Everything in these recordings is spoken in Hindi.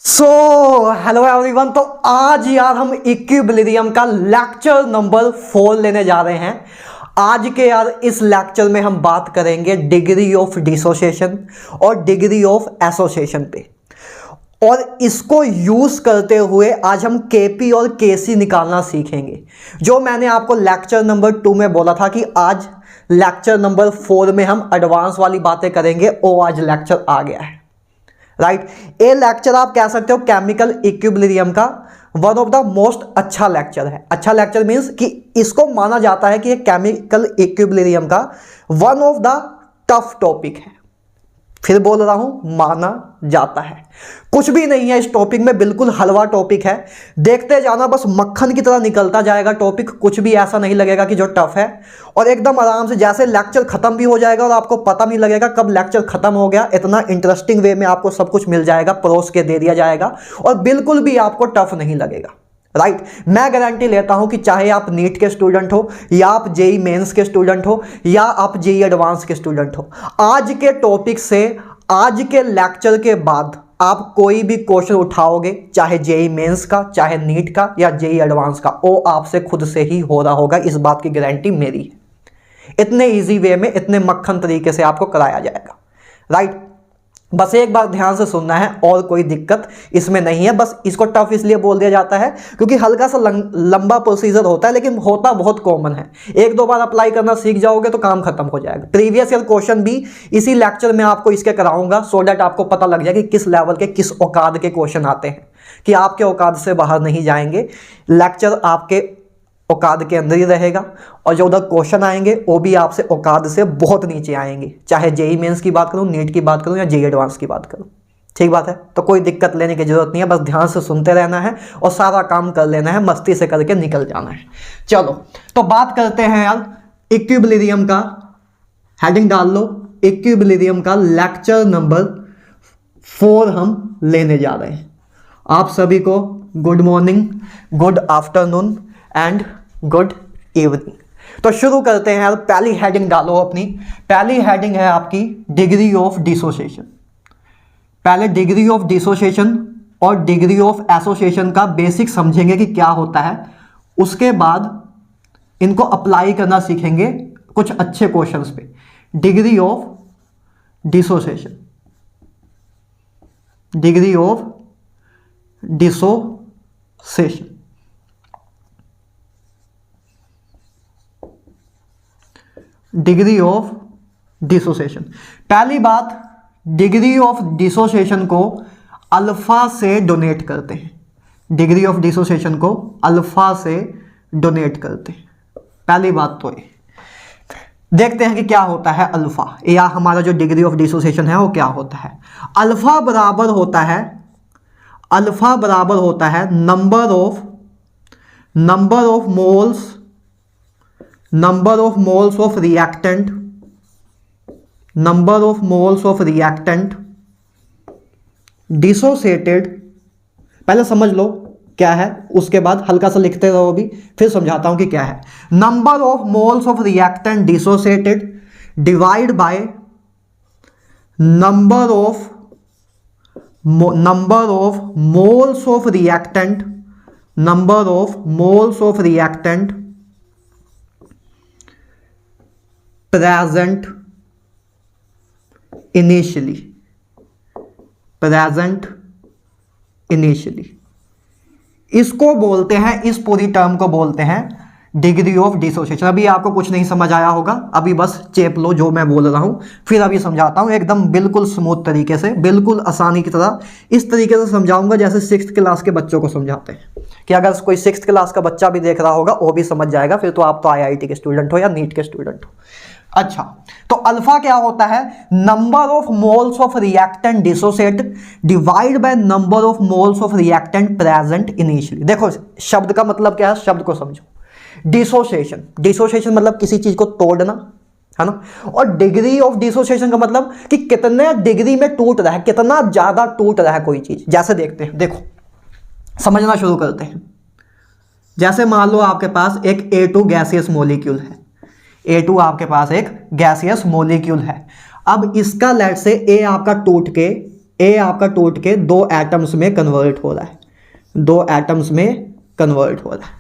So hello everyone. तो आज यार हम इक्विलिब्रियम का लेक्चर नंबर 4 लेने जा रहे हैं। आज के यार इस लेक्चर में हम बात करेंगे डिग्री ऑफ डिसोसिएशन और डिग्री ऑफ एसोसिएशन पे, और इसको यूज करते हुए आज हम केपी और केसी निकालना सीखेंगे। जो मैंने आपको लेक्चर नंबर 2 में बोला था कि आज लेक्चर नंबर 4 में हम एडवांस वाली बातें करेंगे, वो आज लेक्चर आ गया है। राइट, ये लेक्चर आप कह सकते हो केमिकल इक्विलिब्रियम का वन ऑफ द मोस्ट अच्छा लेक्चर है। अच्छा लेक्चर मींस कि इसको माना जाता है कि ये केमिकल इक्विलिब्रियम का one of the tough topic है। फिर बोल रहा हूं, माना जाता है। कुछ भी नहीं है इस टॉपिक में, बिल्कुल हलवा टॉपिक है। देखते जाना, बस मक्खन की तरह निकलता जाएगा टॉपिक। कुछ भी ऐसा नहीं लगेगा कि जो टफ है, और एकदम आराम से जैसे लेक्चर खत्म भी हो जाएगा और आपको पता नहीं लगेगा कब लेक्चर खत्म हो गया। इतना इंटरेस्टिंग वे में आपको सब कुछ मिल जाएगा, परोस के दे दिया जाएगा, और बिल्कुल भी आपको टफ नहीं लगेगा। राइट, मैं गारंटी लेता हूं कि चाहे आप नीट के स्टूडेंट हो, या आप जेई मेंस के स्टूडेंट हो, या आप जेई एडवांस के स्टूडेंट हो, आज के टॉपिक से, आज के लेक्चर के बाद आप कोई भी क्वेश्चन उठाओगे, चाहे जेई मेंस का, चाहे नीट का, या जेई एडवांस का, वो आपसे खुद से ही हो रहा होगा। इस बात की गारंटी मेरी है। इतने इजी वे में, इतने मक्खन तरीके से आपको कराया जाएगा। राइट, बस एक बार ध्यान से सुनना है, और कोई दिक्कत इसमें नहीं है। बस इसको टफ इसलिए बोल दिया जाता है क्योंकि हल्का सा लंबा प्रोसीजर होता है, लेकिन होता बहुत कॉमन है। एक दो बार अप्लाई करना सीख जाओगे तो काम खत्म हो जाएगा। प्रीवियस ईयर क्वेश्चन भी इसी लेक्चर में आपको इसके कराऊंगा, सो दैट आपको पता लग जाए कि किस लेवल के, किस औकात के क्वेश्चन आते हैं, कि आपके औकात से बाहर नहीं जाएंगे। लेक्चर आपके औकात के अंदर ही रहेगा, और जो उधर क्वेश्चन आएंगे वो भी आपसे औकात से बहुत नीचे आएंगे। चाहे जेई मेंस की बात करूं, नीट की बात करूं, या जेई एडवांस की बात करूं। ठीक बात है, तो कोई दिक्कत लेने की जरूरत नहीं है। बस ध्यान से सुनते रहना है और सारा काम कर लेना है, मस्ती से करके निकल जाना है। चलो, तो बात करते हैं यार इक्विलिब्रियम का। हेडिंग डाल लो, इक्विलिब्रियम का लेक्चर नंबर 4 हम लेने जा रहे हैं। आप सभी को good morning, good afternoon and good evening. तो शुरू करते हैं यार। पहली हेडिंग डालो अपनी। पहली हेडिंग है आपकी डिग्री ऑफ डिसोसिएशन। पहले डिग्री ऑफ डिसोसिएशन और डिग्री ऑफ एसोसिएशन का बेसिक समझेंगे कि क्या होता है। उसके बाद इनको अप्लाई करना सीखेंगे कुछ अच्छे क्वेश्चंस पे। Degree of dissociation, degree of dissociation, degree of dissociation. पहली बात, डिग्री ऑफ डिसोसिएशन को अल्फा से डोनेट करते हैं। डिग्री ऑफ डिसोसिएशन को अल्फा से डोनेट करते हैं। पहली बात तो ये देखते हैं कि क्या होता है अल्फा, या हमारा जो डिग्री ऑफ डिसोसिएशन है वो क्या होता है। अल्फा बराबर होता है, अल्फा बराबर होता है number of moles, number of moles of reactant, number of moles of reactant dissociated। पहले समझ लो क्या है, उसके बाद हल्का सा लिखते रहो भी, फिर समझाता हूं कि क्या है। Number of moles of reactant dissociated divide by number of moles of reactant, number of moles of reactant present initially, present initially। इसको बोलते हैं, इस पूरी टर्म को बोलते हैं डिग्री ऑफ डिसोसिएशन। अभी आपको कुछ नहीं समझ आया होगा, अभी बस चेप लो जो मैं बोल रहा हूं, फिर अभी समझाता हूं एकदम बिल्कुल स्मूथ तरीके से, बिल्कुल आसानी की तरह। इस तरीके से समझाऊंगा जैसे 6th क्लास के बच्चों को समझाते हैं, कि अगर कोई 6th क्लास का बच्चा भी देख रहा होगा वो भी समझ जाएगा। फिर तो आप तो IIT के स्टूडेंट हो या नीट के स्टूडेंट हो। अच्छा, तो अल्फा क्या होता है? Number of moles of reactant dissociate divide by number of moles of reactant present initially. देखो शब्द का मतलब क्या है, शब्द को समझो। डिसोसिएशन, डिसोसिएशन मतलब किसी चीज को तोड़ना, है ना। और डिग्री ऑफ डिसोसिएशन का मतलब कि कितने डिग्री में टूट रहा है, कितना ज्यादा टूट रहा है कोई चीज। जैसे देखते हैं, देखो समझना शुरू करते हैं। जैसे मान लो आपके पास एक A2 गैसियस मॉलिक्यूल है, A2 आपके पास एक गैसियस मॉलिक्यूल है। अब इसका लेट से A आपका टूट के ए आपका टूट के 2 एटम्स में कन्वर्ट हो रहा है, 2 एटम्स में कन्वर्ट हो रहा है।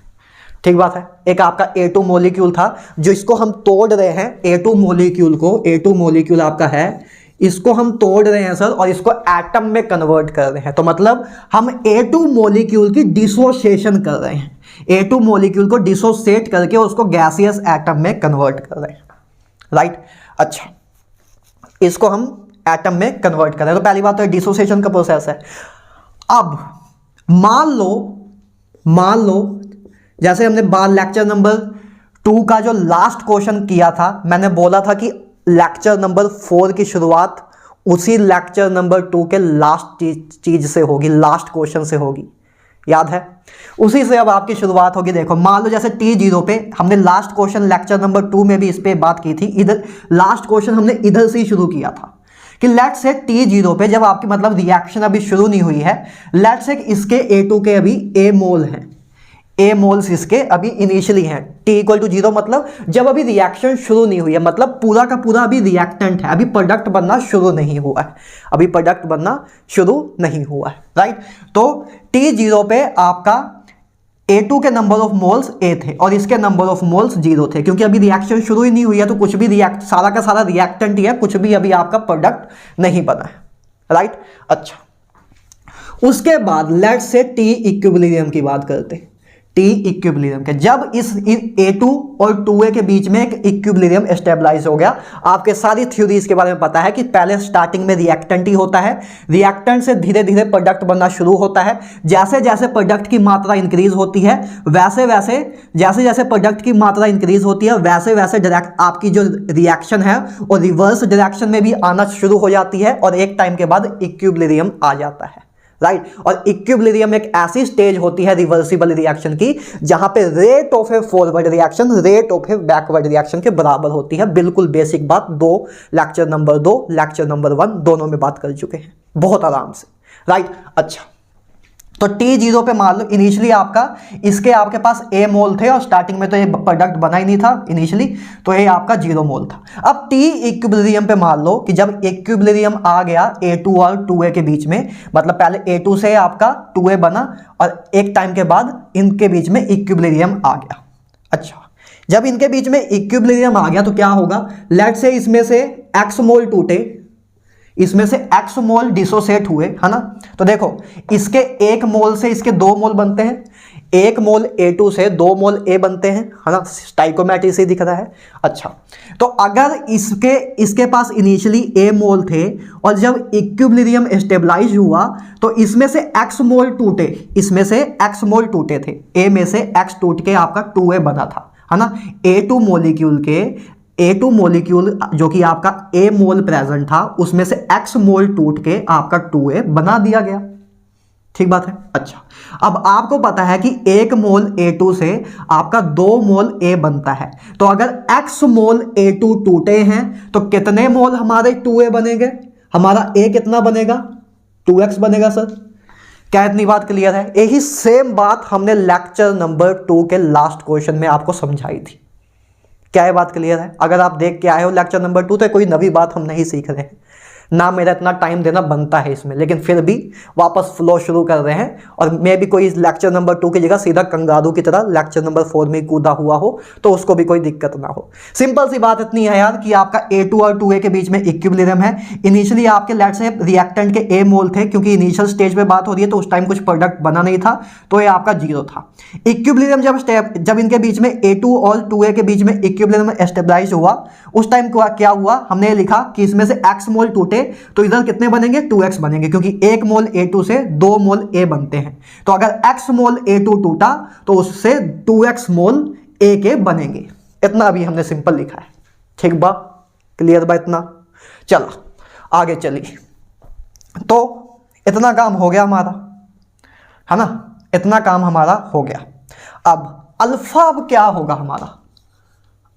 ठीक बात है। एक आपका A2 मॉलिक्यूल था जो इसको हम तोड़ रहे हैं, A2 मॉलिक्यूल को, A2 मॉलिक्यूल आपका है, इसको हम तोड़ रहे हैं सर और इसको एटम में कन्वर्ट कर रहे हैं। तो मतलब हम A2 मॉलिक्यूल की डिसोसिएशन कर रहे हैं, A2 मॉलिक्यूल को डिसोसिएट करके उसको गैसियस एटम में कन्वर्ट कर रहे हैं, राइट। अच्छा, इसको हम एटम में कन्वर्ट कर रहे हैं। तो पहली बात तो डिसोसिएशन का प्रोसेस है। अब मान लो जैसे हमने बार लेक्चर नंबर 2 का जो लास्ट क्वेश्चन किया था, मैंने बोला था कि लेक्चर नंबर 4 की शुरुआत उसी लेक्चर नंबर 2 के लास्ट चीज से होगी, लास्ट क्वेश्चन से होगी, याद है? उसी से अब आपकी शुरुआत होगी। देखो मान लो जैसे T0 पे हमने लास्ट क्वेश्चन लेक्चर नंबर 2 में भी इस पे बात की थी, इधर लास्ट क्वेश्चन हमने इधर से ही शुरू किया था कि लेट्स से T0 पे जब आपकी मतलब रिएक्शन अभी शुरू नहीं हुई है, लेट्स से इसके A2 के अभी A मोल हैं, A मोल्स इसके अभी इनिशियली हैं, T=0 मतलब जब अभी रिएक्शन शुरू नहीं हुई है, मतलब पूरा का पूरा अभी रिएक्टेंट है, अभी प्रोडक्ट बनना शुरू नहीं हुआ है, अभी प्रोडक्ट बनना शुरू नहीं हुआ है, राइट। तो T0 पे आपका A2 के नंबर ऑफ मोल्स A थे और इसके नंबर ऑफ मोल्स 0 थे, क्योंकि अभी रिएक्शन शुरू ही नहीं हुई है, तो कुछ भी सारा का सारा रिएक्टेंट ही है, कुछ भी अभी आपका प्रोडक्ट नहीं बना है, राइट। अच्छा, उसके बाद लेट्स से T इक्विलिब्रियम की बात करते हैं। T इक्विलिब्रियम के जब इस A2 और 2A के बीच में एक इक्विलिब्रियम स्टेबलाइज हो गया, आपके सारी थ्योरीज के बारे में पता है कि पहले स्टार्टिंग में रिएक्टेंट ही होता है, रिएक्टेंट से धीरे धीरे प्रोडक्ट बनना शुरू होता है, जैसे जैसे प्रोडक्ट की मात्रा इंक्रीज होती है वैसे वैसे जैसे जैसे प्रोडक्ट की मात्रा इंक्रीज होती है वैसे वैसे डायरेक्ट आपकी जो रिएक्शन है वो रिवर्स डायरेक्शन में भी आना शुरू हो जाती है और एक टाइम के बाद इक्विलिब्रियम आ जाता है, राइट। और इक्विलिब्रियम एक ऐसी स्टेज होती है रिवर्सिबल रिएक्शन की जहां पे rate of A forward reaction rate of A backward reaction के बराबर होती है। बिल्कुल बेसिक बात, लेक्चर नंबर 2 लेक्चर नंबर 1 दोनों में बात कर चुके हैं बहुत आराम से, राइट। अच्छा, तो T0 पे मान लो इनिशियली आपका इसके आपके पास A मोल थे और स्टार्टिंग में तो ये प्रोडक्ट बना ही नहीं था इनिशियली, तो ये आपका 0 मोल था। अब T इक्विलिब्रियम पे मान लो कि जब इक्विलिब्रियम आ गया A2 और 2A के बीच में, मतलब पहले A2 से आपका 2A बना और एक टाइम के बाद इनके बीच में इक्विलिब्रियम आ गया। अच्छा, जब इनके बीच में इक्विलिब्रियम आ गया तो क्या होगा, लेट्स से इसमें से X मोल टूटे, इसमें से X मोल डिसोसिएट हुए, है ना। तो देखो इसके 1 मोल से इसके 2 मोल बनते हैं, 1 मोल A2 से 2 मोल A बनते हैं, है ना, स्टाइकोमेट्री से दिख रहा है। अच्छा, तो अगर इसके पास इनिशियली A मोल थे और जब इक्विलिब्रियम स्टेबलाइज हुआ तो इसमें से X मोल टूटे, इसमें से X मोल टूटे थे, A में से X टूट के आपका 2A बना था, है ना। A2 मॉलिक्यूल जो कि आपका A मोल प्रेजेंट था उसमें से X मोल टूट के आपका 2A बना दिया गया, ठीक बात है। अच्छा, अब आपको पता है कि 1 मोल A2 से आपका 2 मोल A बनता है, तो अगर X मोल A2 टूटे हैं तो कितने मोल हमारे 2A बनेंगे, हमारा A कितना बनेगा, 2X बनेगा सर। क्या इतनी बात क्लियर है? यही सेम बात हमने लेक्चर नंबर 2 के लास्ट क्वेश्चन में आपको समझाई थी। क्या ये बात क्लियर है? अगर आप देख के आए हो लेक्चर नंबर 2 तो कोई नवी बात हम नहीं सीख रहे हैं, ना मेरा इतना टाइम देना बनता है इसमें, लेकिन फिर भी वापस फ्लो शुरू कर रहे हैं और मैं भी कोई लेक्चर नंबर 2 की जगह सीधा कंगारू की तरह लेक्चर नंबर 4 में कूदा हुआ हो तो उसको भी कोई दिक्कत ना हो। सिंपल सी बात इतनी है यार कि आपका A2 और 2A के बीच में इक्विलिब्रियम है। इनिशियली आपके लेट्स से रिएक्टेंट के A मोल थे, क्योंकि इनिशियल स्टेज पे बात हो रही है तो उस टाइम कुछ प्रोडक्ट बना नहीं था, तो ये आपका 0 था। इक्विलिब्रियम जब इनके बीच में A2 और 2A के बीच में इक्विलिब्रियम स्टेबलाइज हुआ उस टाइम क्या हुआ, हमने लिखा कि इसमें से X मोल टूटे तो इधर कितने बनेंगे, 2X बनेंगे, क्योंकि 1 मोल A2 से 2 मोल A बनते हैं। तो अगर X मोल A2 टूटा तो उससे 2X मोल A के बनेंगे। इतना अभी हमने सिंपल लिखा है, ठीक बा, क्लियर बा इतना। चलो आगे चलिए, तो इतना काम हो गया हमारा, है ना, इतना काम हमारा हो गया। अब अल्फा अब क्या होगा हमारा,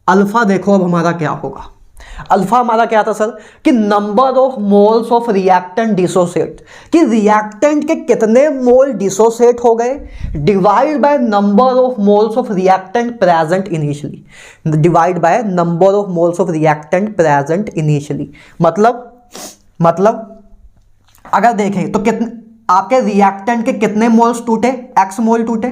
अल्फा देखो अब हमारा क्या होगा। अल्फा हमारा क्या था सर कि number of moles of reactant dissociate, कि रिएक्टेंट के कितने मोल डिसोसिएट हो गए divide by number of moles of reactant present initially, divide by number of moles of reactant present initially. मतलब अगर देखें तो कितने आपके रिएक्टेंट के कितने मोल्स टूटे, एक्स मोल टूटे,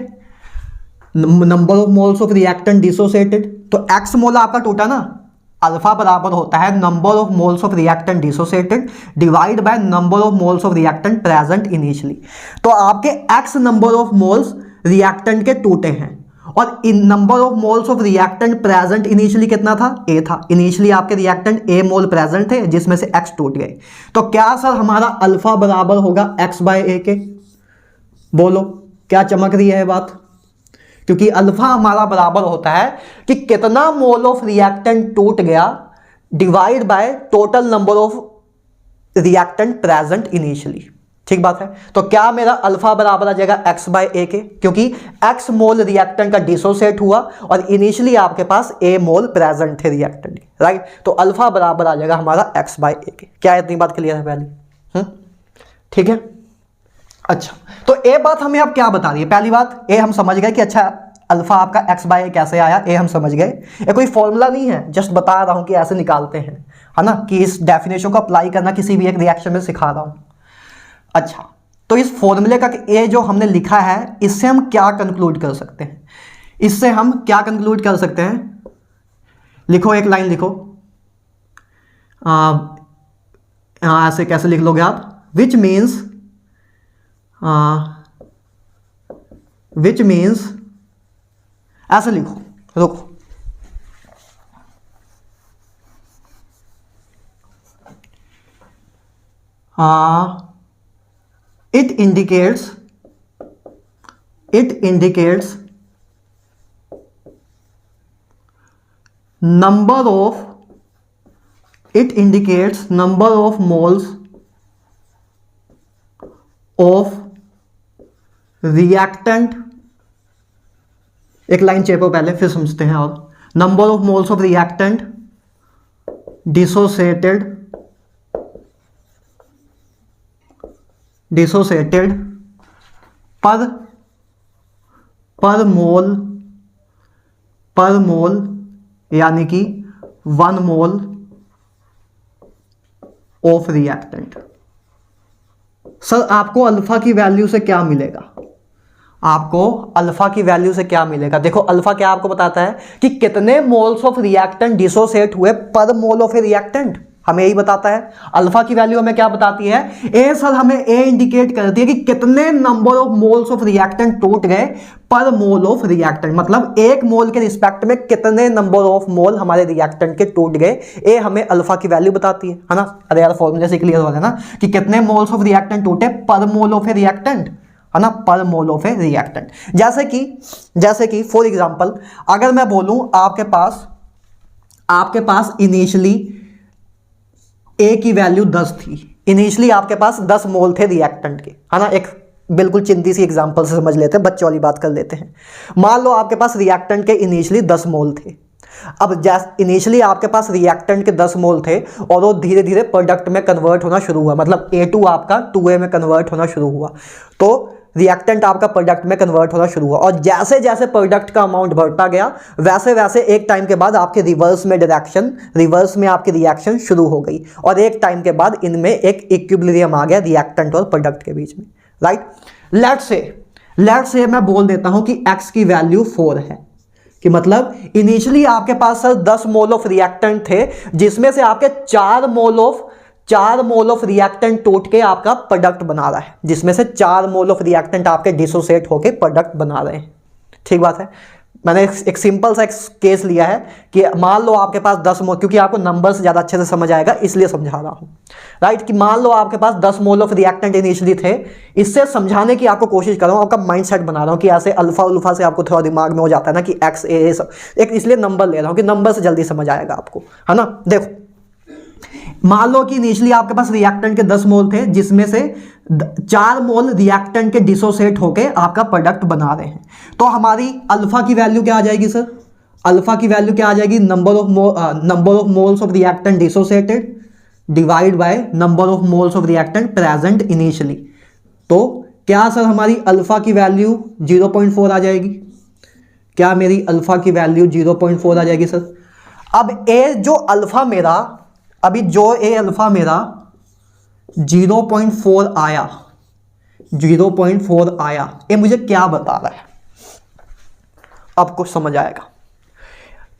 number of moles of reactant dissociated, तो एक्स मोल आपका टूटा ना, अल्फा बराबर होता है number of moles of reactant dissociated divide by number of moles of reactant present initially. तो आपके X number of moles reactant के टूटे हैं और इन number of moles of reactant present initially कितना था, ए था। इनिशियली आपके रिएक्टेंट ए मोल प्रेजेंट थे जिसमें से एक्स टूट गए। तो क्या सर हमारा अल्फा बराबर होगा एक्स बाय ए के? बोलो क्या चमक रही है बात? क्योंकि अल्फा हमारा बराबर होता है कि कितना मोल ऑफ रिएक्टेंट टूट गया divide by total number of reactant present initially. ठीक बात है। तो क्या मेरा अल्फा बराबर आ जाएगा एक्स बाय ए के, क्योंकि एक्स मोल रिएक्टेंट का डिसोसिएट हुआ और इनिशियली आपके पास ए मोल प्रेजेंट थे रिएक्टेंट के, राइट। तो अल्फा बराबर आ जाएगा हमारा एक्स बाय ए के। क्या इतनी बात क्लियर है पहले? ठीक है। अच्छा, तो ए बात हमें अब क्या बता रही है? पहली बात ए हम समझ गए कि अच्छा अल्फा आपका एक्स बाय ए कैसे आया, ए हम समझ गए। ये कोई फॉर्मूला नहीं है, जस्ट बता रहा हूं कि ऐसे निकालते हैं, है ना, कि इस डेफिनेशन को अप्लाई करना किसी भी एक रिएक्शन में सिखा रहा हूं। अच्छा, तो इस फॉर्मूले का ए जो हमने लिखा है इससे हम क्या कंक्लूड कर सकते हैं? इससे हम क्या कंक्लूड कर सकते हैं? लिखो, एक लाइन लिखो। ऐसे कैसे लिख लोगे आप? विच मीन्स ऐसे लिखो, रुको, it indicates number of moles of reactant, एक लाइन चेपो पहले फिर समझते हैं। और number of moles of reactant dissociated पर मोल यानी कि 1 मोल ऑफ रिएक्टेंट। सर आपको अल्फा की वैल्यू से क्या मिलेगा? आपको अल्फा की वैल्यू से क्या मिलेगा? देखो अल्फा क्या आपको बताता है कि कितने मोल्स ऑफ रिएक्टेंट डिसोसिएट हुए पर मोल ऑफ ए रिएक्टेंट, हमें यही बताता है। अल्फा की वैल्यू हमें क्या बताती है? ए सर हमें ए इंडिकेट करती है कि कितने number of moles of reactant टूट गए पर मोल ऑफ रिएक्टेंट, मतलब एक मोल के रिस्पेक्ट में कितने नंबर ऑफ मोल हमारे रिएक्टेंट के टूट गए, ए हमें अल्फा की वैल्यू बताती है ना। अरे यार फॉर्मूले से क्लियर हो गया ना कि कितने मोल्स ऑफ रिएक्टेंट टूटे पर मोल ऑफ ए रिएक्टेंट, है ना, पर मोल ऑफ ए रिएक्टेंट। जैसे कि फॉर एग्जांपल अगर मैं बोलूं आपके पास इनिशियली ए की वैल्यू 10 थी, इनिशियली आपके पास 10 मोल थे रिएक्टेंट के, है ना। एक बिल्कुल चिंती सी एग्जांपल से समझ लेते हैं, बच्चों वाली बात कर लेते हैं। मान लो आपके पास रिएक्टेंट के इनिशियली 10 मोल थे। अब इनिशियली आपके पास रिएक्टेंट के 10 मोल थे और वो धीरे धीरे प्रोडक्ट में कन्वर्ट होना शुरू हुआ, मतलब A2 आपका 2A में कन्वर्ट होना शुरू हुआ, तो रिएक्टेंट आपका प्रोडक्ट में कन्वर्ट होना शुरू हुआ। और जैसे जैसे प्रोडक्ट का अमाउंट बढ़ता गया वैसे वैसे एक टाइम के बाद आपके रिवर्स में आपकी रिएक्शन शुरू हो गई और एक टाइम के बाद इनमें एक इक्विलिब्रियम आ गया रिएक्टेंट और प्रोडक्ट के बीच में, राइट। लेट्स से मैं बोल देता हूं कि x की वैल्यू 4 है, कि मतलब इनिशियली आपके पास सर 10 मोल ऑफ रिएक्टेंट थे जिसमें से आपके 4 मोल ऑफ रिएक्टेंट टूट के आपका प्रोडक्ट बना रहा है, जिसमें से 4 मोल ऑफ रिएक्टेंट आपके डिसोसिएट होके प्रोडक्ट बना रहे हैं। ठीक बात है। मैंने एक सिंपल सा एक केस लिया है कि मान लो आपके पास 10 मोल, क्योंकि आपको नंबर से ज़्यादा अच्छे से समझ आएगा इसलिए समझा रहा हूँ, राइट, कि मान लो आपके पास 10 मोल ऑफ रिएक्टेंट इनिशियली थे। इससे समझाने की आपको कोशिश कर रहा हूँ, आपका माइंड सेट बना रहा हूँ कि ऐसे अल्फा उल्फा से आपको थोड़ा दिमाग में हो जाता है ना कि एक्स ए सब, एक इसलिए नंबर ले रहा हूँ कि नंबर से जल्दी समझ आएगा आपको, है ना। देखो मान लो कि इनिशियली आपके पास रिएक्टेंट के 10 मोल थे जिसमें से 4 मोल रिएक्टेंट के डिसोसिएट होके आपका प्रोडक्ट बना रहे हैं, तो हमारी अल्फा की वैल्यू क्या आ जाएगी सर? अल्फा की वैल्यू क्या आ जाएगी? Number of moles of reactant dissociated divide by number of moles of reactant present initially. तो क्या सर हमारी अल्फा की वैल्यू 0.4 आ जाएगी? क्या मेरी अल्फा की वैल्यू 0.4 आ जाएगी सर? अब ए जो अल्फा मेरा 0.4 आया, 0.4 आया, ये मुझे क्या बता रहा है? अब कुछ समझ आएगा।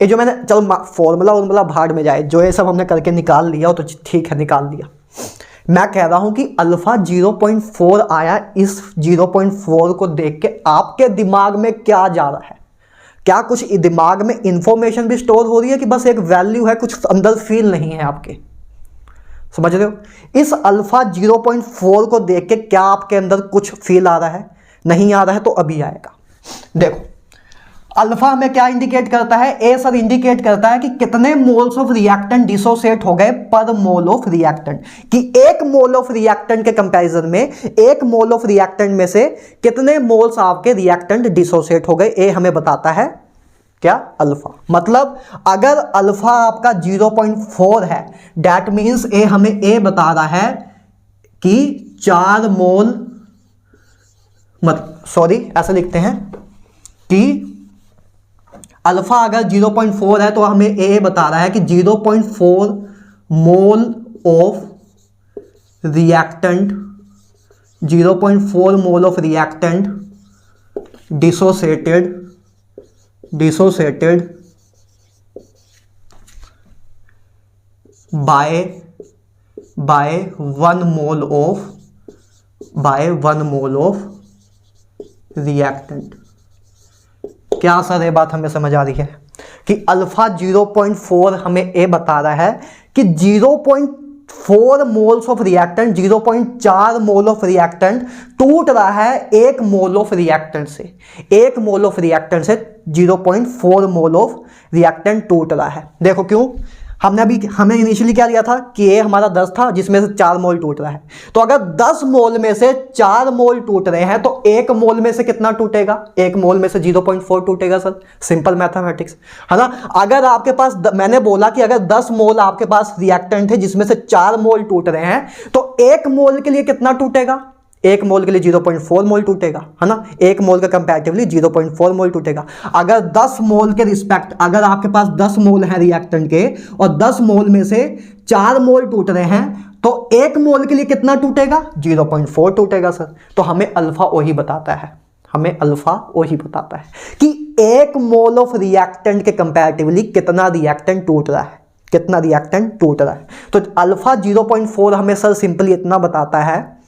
ये जो मैंने, चलो फॉर्मूला भाड़ में जाए, जो ये सब हमने करके निकाल लिया तो ठीक है, निकाल लिया। मैं कह रहा हूं कि अल्फा 0.4 आया, इस 0.4 को देख के आपके दिमाग में क्या जा रहा है? क्या कुछ दिमाग में इंफॉर्मेशन भी स्टोर हो रही है कि बस एक वैल्यू है, कुछ अंदर फील नहीं है आपके? समझ रहे हो? इस अल्फा 0.4 को देख के क्या आपके अंदर कुछ फील आ रहा है? नहीं आ रहा है तो अभी आएगा। देखो, अल्फा हमें क्या इंडिकेट करता है? ए सर इंडिकेट करता है कि कितने मोल्स ऑफ रिएक्टेंट डिसोसिएट हो गए पर मोल ऑफ रिएक्टेंट, कि एक मोल ऑफ रिएक्टेंट के कंपैरिजन में एक मोल ऑफ रिएक्टेंट में से कितने मोल्स आपके रिएक्टेंट डिसोसिएट हो गए। ए हमें बताता है क्या? अल्फा। मतलब अगर अल्फा आपका 0.4 है, दैट मीन्स ए हमें ए बता रहा है कि 4 मोल, ऐसा लिखते हैं कि अल्फा अगर 0.4 है तो हमें ए बता रहा है कि 0.4 mole of reactant, 0.4 mole of reactant dissociated by 1 mole of reactant. क्या सर ये बात हमें समझ आ रही है कि अल्फा 0.4 हमें ए बता रहा है कि 0.4 moles of reactant, 0.4 mole of reactant टूट रहा है एक मोल ऑफ रिएक्टेंट से, एक मोल ऑफ रिएक्टेंट से 0.4 मोल ऑफ रिएक्टेंट टूट रहा है। देखो क्यों? हमने इनिशियली क्या लिया था कि ए हमारा 10 था, जिसमें से 4 मोल टूट रहा है। तो अगर 10 मोल में से 4 मोल टूट रहे हैं तो एक मोल में से कितना टूटेगा? एक मोल में से 0.4 टूटेगा सर, सिंपल मैथमेटिक्स है ना। अगर आपके पास मैंने बोला कि अगर 10 मोल आपके पास रिएक्टेंट है जिसमें से 4 मोल टूट रहे हैं तो एक मोल के लिए कितना टूटेगा? एक मोल के लिए 0.4 मोल टूटेगा, है ना। एक मोल का कंपैरेटिवली 0.4 मोल टूटेगा। अगर 10 मोल के रिस्पेक्ट, अगर आपके पास 10 मोल है रिएक्टेंट के और 10 मोल में से 4 मोल टूट रहे हैं तो एक मोल के लिए कितना टूटेगा? 0.4 टूटेगा सर। तो हमें अल्फा वही बताता है, हमें अल्फा वही बताता है कि एक मोल ऑफ रिएक्टेंट के कंपैरेटिवली कितना रिएक्टेंट टूट रहा है, कितना रिएक्टेंट टूट रहा है। तो अल्फा 0.4 हमें सर सिंपली इतना बताता है,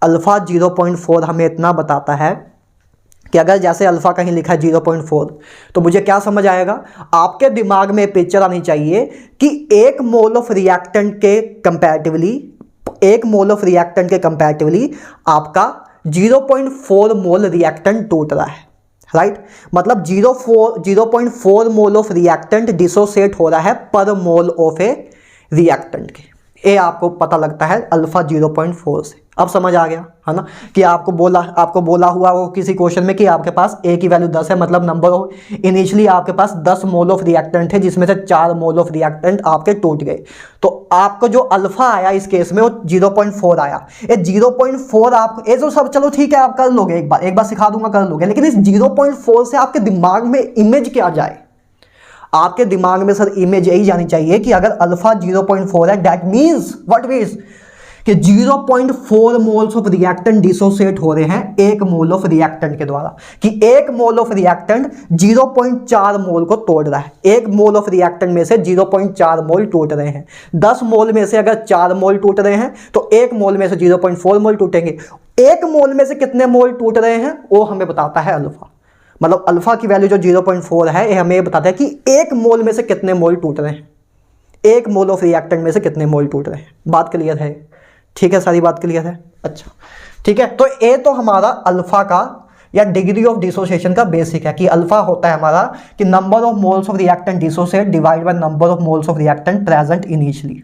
अल्फा 0.4 हमें इतना बताता है कि अगर जैसे अल्फा कहीं लिखा है 0.4 तो मुझे क्या समझ आएगा? आपके दिमाग में पिक्चर आनी चाहिए कि एक मोल ऑफ रिएक्टेंट के कंपैरेटिवली, एक मोल ऑफ रिएक्टेंट के कंपैरेटिवली आपका 0.4 मोल रिएक्टेंट टूट रहा है, राइट। मतलब 0.4 मोल ऑफ रिएक्टेंट डिसोसिएट हो रहा है पर मोल ऑफ ए रिएक्टेंट के। ये आपको पता लगता है अल्फा 0.4 से। अब समझ आ गया है ना कि आपको बोला हुआ वो किसी क्वेश्चन में कि आपके पास ए की वैल्यू 10 है, मतलब नंबर ऑफ इनिशियली आपके पास 10 मोल ऑफ रिएक्टेंट है जिसमें से 4 मोल ऑफ रिएक्टेंट आपके टूट गए। तो आपको जो अल्फा आया इस केस में वो 0.4 आया। ये 0.4 आपको ये जो सब, चलो ठीक है आप कर लोगे, एक बार सिखा दूंगा कर लोगे, लेकिन इस 0.4 से आपके दिमाग में इमेज क्या जाए? आपके दिमाग में सर इमेज यही जानी चाहिए कि अगर अल्फा 0.4 है दैट मींस व्हाट मींस कि 0.4 मोल्स ऑफ रिएक्टेंट डिसोसिएट हो रहे हैं एक मोल ऑफ रिएक्टेंट के द्वारा, कि एक मोल ऑफ रिएक्टेंट 0.4 मोल को तोड़ रहा है। एक मोल ऑफ रिएक्टेंट में से 0.4 मोल टूट रहे हैं। 10 मोल में से अगर 4 मोल टूट रहे हैं तो एक मोल में से 0.4 मोल टूटेंगे। एक मोल में से कितने मोल टूट रहे हैं वो हमें बताता है अल्फा। मतलब अल्फा की वैल्यू जो 0.4 है ये हमें बताता है कि एक मोल में से कितने मोल टूट रहे हैं, एक मोल ऑफ रिएक्टेंट में से कितने मोल टूट रहे हैं। बात क्लियर है? ठीक है, सारी बात क्लियर है। अच्छा ठीक है, तो ए तो हमारा अल्फा का या डिग्री ऑफ डिसोसिएशन का बेसिक है कि अल्फा होता है हमारा कि number of moles of reactant dissociate divide by number of moles of reactant present initially,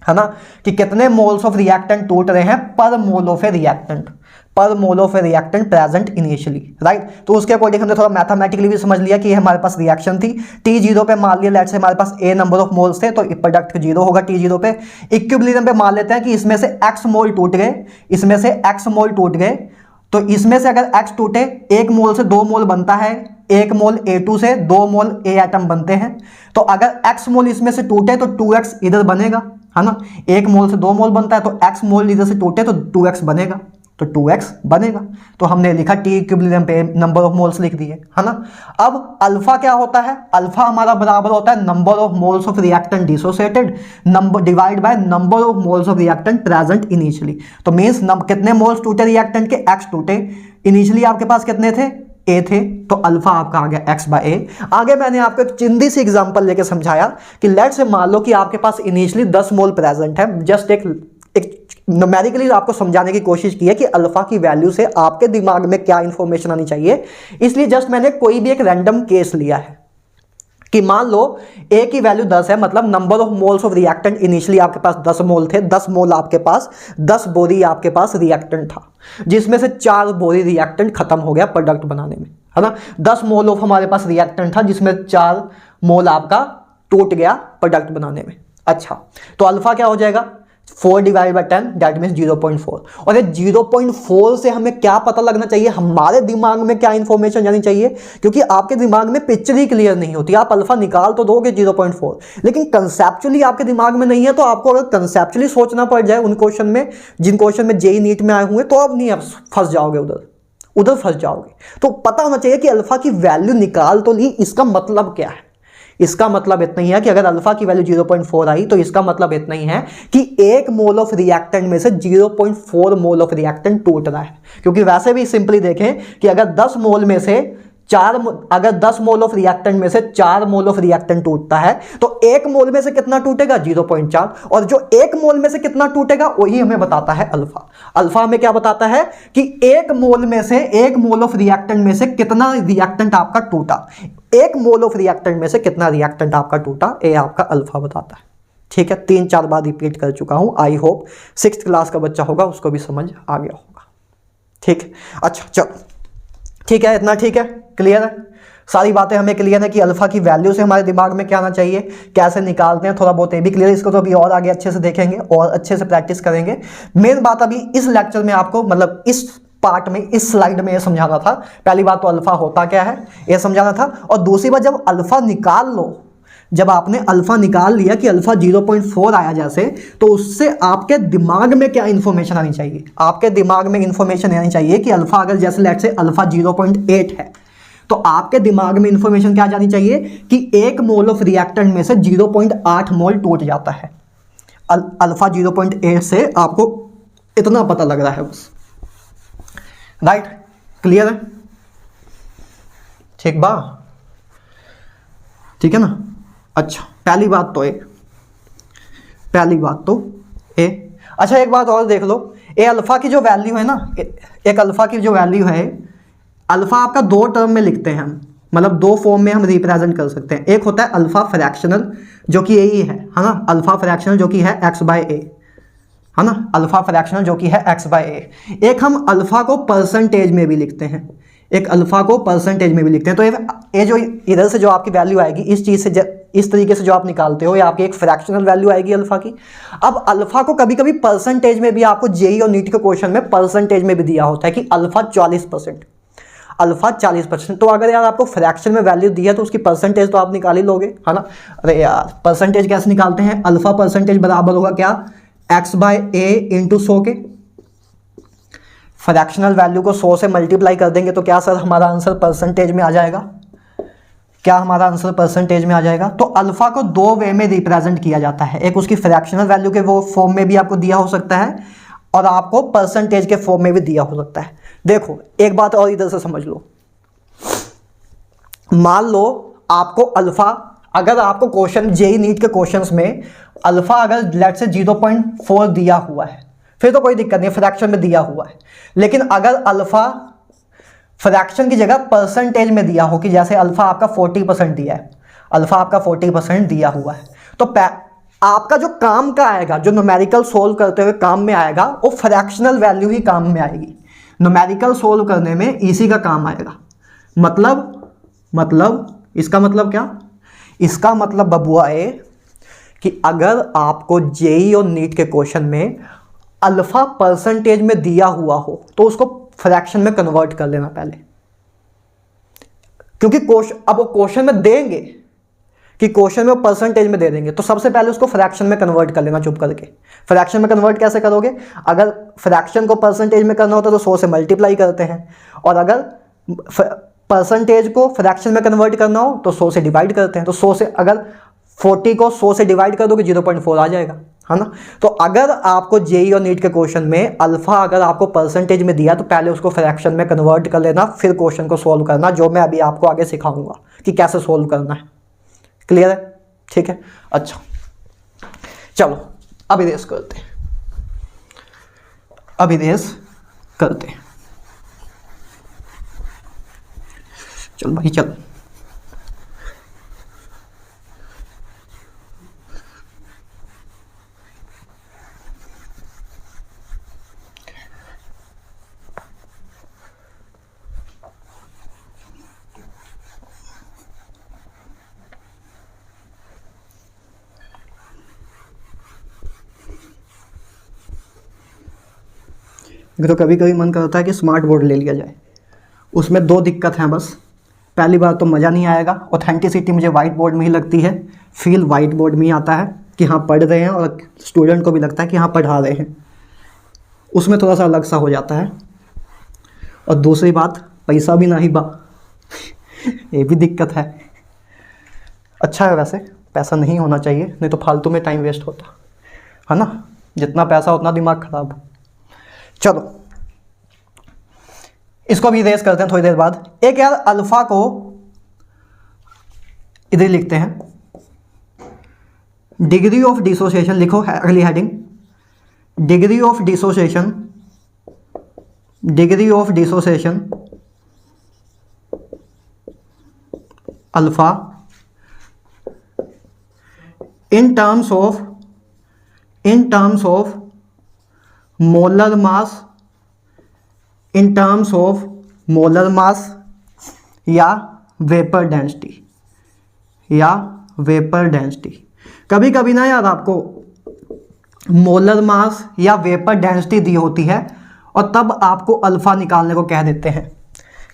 है ना, कि कितने मोल्स ऑफ रिएक्टेंट टूट रहे हैं पर मोल ऑफ ए रिएक्टेंट, पर mole of a reactant present initially, right. तो उसके अकॉर्डिंग हमने थोड़ा मैथमेटिकली भी समझ लिया कि हमारे पास रिएक्शन थी T0 पे, मान लिया लेट से हमारे पास ए नंबर ऑफ मोल्स थे तो प्रोडक्ट 0 होगा T0 पे। इक्विलिब्रियम पे मान लेते हैं कि इसमें से x मोल टूट गए, इसमें से x मोल टूट गए, तो इसमें से अगर x टूटे, एक मोल से 2 मोल बनता है, एक मोल A2 से 2 मोल A एटम बनते हैं, तो अगर x मोल इसमें से टूटे तो 2x इधर बनेगा, है ना। 1 मोल से 2 मोल बनता है, तो x मोल इधर से टूटे तो 2x बनेगा, तो 2x बनेगा। तो हमने लिखा टी इक्विलिब्रियम पे नंबर ऑफ मोल्स लिख दिए, है ना। अब अल्फा क्या होता है, अल्फा हमारा बराबर होता है number of moles of reactant dissociated number divide by number of moles of reactant present initially. तो मींस कितने मोल्स टूटे रिएक्टेंट के, x टूटे। इनिशियली आपके पास कितने थे, a थे, तो अल्फा आपका आ गया x बाय a। आगे मैंने आपको एक चिंदी सी एग्जांपल लेके समझाया कि लेट्स से मान लो कि आपके पास इनिशियली 10 मोल प्रेजेंट है। जस्ट एक न्यूमेरिकली आपको समझाने की कोशिश की है कि अल्फा की वैल्यू से आपके दिमाग में क्या इंफॉर्मेशन आनी चाहिए, इसलिए जस्ट मैंने कोई भी एक रैंडम केस लिया है कि मान लो ए की वैल्यू 10 है, मतलब number of moles of reactant initially आपके पास 10 मोल थे, 10 मोल आपके पास 10 बोरी आपके पास रिएक्टेंट था, जिसमें से 4 बोरी रिएक्टेंट खत्म हो गया प्रोडक्ट बनाने में, है ना। 10 मोल ऑफ हमारे पास रिएक्टेंट था जिसमें 4 मोल आपका टूट गया प्रोडक्ट बनाने में। अच्छा, तो अल्फा क्या हो जाएगा, 4 डिवाइड बाई 10 दैट मीन्स 0.4। और ये 0.4 से हमें क्या पता लगना चाहिए, हमारे दिमाग में क्या इंफॉर्मेशन जानी चाहिए, क्योंकि आपके दिमाग में पिक्चर ही क्लियर नहीं होती। आप अल्फा निकाल तो दोगे 0.4, लेकिन कंसेप्चुअली आपके दिमाग में नहीं है। तो आपको अगर कंसेप्चुअली सोचना पड़ जाए उन क्वेश्चन में, जिन क्वेश्चन में जेई नीट में आए हुए, तो आप नहीं फंस जाओगे, उधर फंस जाओगे। तो पता होना चाहिए कि अल्फा की वैल्यू निकाल तो ली, इसका मतलब क्या है। इसका मतलब इतना ही है कि अगर अल्फा की वैल्यू 0.4 आई तो इसका मतलब इतना ही है कि 1 मोल ऑफ रिएक्टेंट में से 0.4 मोल ऑफ रिएक्टेंट टूट रहा है। क्योंकि वैसे भी सिंपली देखें कि अगर 10 मोल में से 10 मोल ऑफ रिएक्टेंट में से 4 मोल ऑफ रिएक्टेंट टूटता है, तो 1 मोल में से कितना टूटेगा, 0.4। और जो 1 मोल में से कितना टूटेगा वही हमें बताता है अल्फा। अल्फा हमें क्या बताता है कि 1 मोल में से 1 मोल ऑफ रिएक्टेंट में से कितना रिएक्टेंट आपका टूटा, 1 मोल ऑफ रिएक्टेंट में से कितना रिएक्टेंट आपका टूटा, ये आपका अल्फा बताता है। ठीक है, 3-4 बार रिपीट कर चुका हूं, आई होप 6th क्लास का बच्चा होगा उसको भी समझ आ गया होगा। ठीक, अच्छा चलो ठीक है, इतना ठीक है, क्लियर है, सारी बातें हमें क्लियर है कि अल्फा की वैल्यू से हमारे दिमाग में क्या आना चाहिए, कैसे निकालते हैं, थोड़ा बहुत ये भी क्लियर। इसको तो अभी और आगे अच्छे से देखेंगे और अच्छे से प्रैक्टिस करेंगे। मेन बात अभी इस लेक्चर में आपको, मतलब इस पार्ट में, इस स्लाइड में ये समझाना था। पहली बात तो अल्फा होता क्या है ये समझाना था, और दूसरी बात जब अल्फा निकाल लो, जब आपने अल्फा निकाल लिया कि अल्फा 0.4 आया जैसे, तो उससे आपके दिमाग में क्या इंफॉर्मेशन आनी चाहिए, आपके दिमाग में इंफॉर्मेशन आनी चाहिए कि अल्फा अगर जैसे लेट से अल्फा 0.8 है, तो आपके दिमाग में इंफॉर्मेशन क्या जानी चाहिए कि 1 मोल ऑफ रिएक्टेंट में से 0.8 मोल टूट जाता है। अल्फा 0.8 से आपको इतना पता लग रहा है बस, राइट, क्लियर है, ठीक बा, ठीक है ना। अच्छा, पहली बात तो ए। अच्छा, एक बात और देख लो, ए अल्फा की जो वैल्यू है ना, एक अल्फा की जो वैल्यू है, अल्फा आपका 2 टर्म में लिखते हैं हम, मतलब 2 फॉर्म में हम रिप्रेजेंट कर सकते हैं। एक होता है अल्फा फ्रैक्शनल जो कि यही है ना, अल्फा फ्रैक्शनल जो कि है x बाय ए, है ना, अल्फा फ्रैक्शनल जो कि है x बाय ए। एक हम अल्फा को परसेंटेज में भी लिखते हैं, एक अल्फा को परसेंटेज में भी लिखते हैं। तो ये जो इधर से जो आपकी वैल्यू आएगी, इस चीज़ से इस तरीके से जो आप निकालते हो, ये आपकी एक फ्रैक्शनल वैल्यू आएगी अल्फा की। अब अल्फा को कभी कभी परसेंटेज में भी, आपको जेई और नीट के क्वेश्चन में परसेंटेज में भी दिया होता है कि अल्फा 40%, अल्फा 40%। तो अगर यार आपको फ्रैक्शन में वैल्यू दी है तो उसकी परसेंटेज तो आप निकाल ही लोगे, है ना। अरे यार, परसेंटेज कैसे निकालते हैं, अल्फा परसेंटेज बराबर होगा क्या, x बाय ए इंटू 100 के। फ्रैक्शनल वैल्यू को 100 से मल्टीप्लाई कर देंगे तो क्या सर हमारा आंसर परसेंटेज में आ जाएगा, क्या हमारा आंसर परसेंटेज में आ जाएगा। तो अल्फा को 2 वे में रिप्रेजेंट किया जाता है, एक उसकी फ्रैक्शनल वैल्यू के वो फॉर्म में भी आपको दिया हो सकता है, और आपको परसेंटेज के फॉर्म में भी दिया हो सकता है। देखो एक बात और इधर से समझ लो, मान लो आपको अल्फा, अगर आपको क्वेश्चन जेई नीट के क्वेश्चंस में अल्फा अगर लेट से 0.4 दिया हुआ है, फिर तो कोई दिक्कत नहीं, फ्रैक्शन में दिया हुआ है। लेकिन अगर अल्फा फ्रैक्शन की जगह परसेंटेज में दिया हो, कि जैसे अल्फा आपका 40% दिया है, अल्फा आपका 40% दिया हुआ है, तो आपका जो काम का आएगा, जो न्यूमेरिकल सोल्व करते हुए काम में आएगा, वो फ्रैक्शनल वैल्यू ही काम में आएगी। न्यूमेरिकल सोल्व करने में इसी का काम आएगा। मतलब इसका मतलब क्या, इसका मतलब बबुआ है कि अगर आपको जेई और नीट के क्वेश्चन में अल्फा परसेंटेज में दिया हुआ हो तो उसको फ्रैक्शन में कन्वर्ट कर लेना पहले, क्योंकि अब वो क्वेश्चन में देंगे कि क्वेश्चन में परसेंटेज में दे देंगे, तो सबसे पहले उसको फ्रैक्शन में कन्वर्ट कर लेना चुप करके। फ्रैक्शन में कन्वर्ट कैसे करोगे? अगर फ्रैक्शन को परसेंटेज में करना होता है तो 100 से मल्टीप्लाई करते हैं, और अगर परसेंटेज को फ्रैक्शन में कन्वर्ट करना हो तो 100 से डिवाइड करते हैं। तो 100 से अगर 40 को 100 से डिवाइड कर दोगे 0.4 आ जाएगा, है ना। तो अगर आपको जेई और नीट के क्वेश्चन में अल्फा अगर आपको परसेंटेज में दिया तो पहले उसको फ्रैक्शन में कन्वर्ट कर लेना, फिर क्वेश्चन को सोल्व करना, जो मैं अभी आपको आगे सिखाऊंगा कि कैसे सोल्व करना है। क्लियर है? ठीक है, अच्छा चलो अब इरेज करते हैं, अब इरेज करते हैं। चल भाई चल। तो कभी कभी मन करता है कि स्मार्ट बोर्ड ले लिया जाए। उसमें दो दिक्कत हैं बस। पहली बार तो मज़ा नहीं आएगा, ऑथेंटिसिटी मुझे वाइट बोर्ड में ही लगती है, फील वाइट बोर्ड में ही आता है कि हाँ पढ़ रहे हैं, और स्टूडेंट को भी लगता है कि हाँ पढ़ा रहे हैं, उसमें थोड़ा सा अलग सा हो जाता है। और दूसरी बात, पैसा भी नहीं बा ये भी दिक्कत है। अच्छा है वैसे, पैसा नहीं होना चाहिए, नहीं तो फालतू में टाइम वेस्ट होता है ना। जितना पैसा उतना दिमाग खराब। चलो इसको भी रेस करते हैं थोड़ी देर बाद। एक यार अल्फा को इधर लिखते हैं, डिग्री ऑफ डिसोसिएशन लिखो अगली heading, degree of dissociation, degree of dissociation alpha in terms of molar mass, in terms of molar mass या वेपर डेंसिटी, या वेपर डेंसिटी। कभी कभी ना यार आपको मोलर मास या वेपर डेंसिटी दी होती है और तब आपको अल्फा निकालने को कह देते हैं।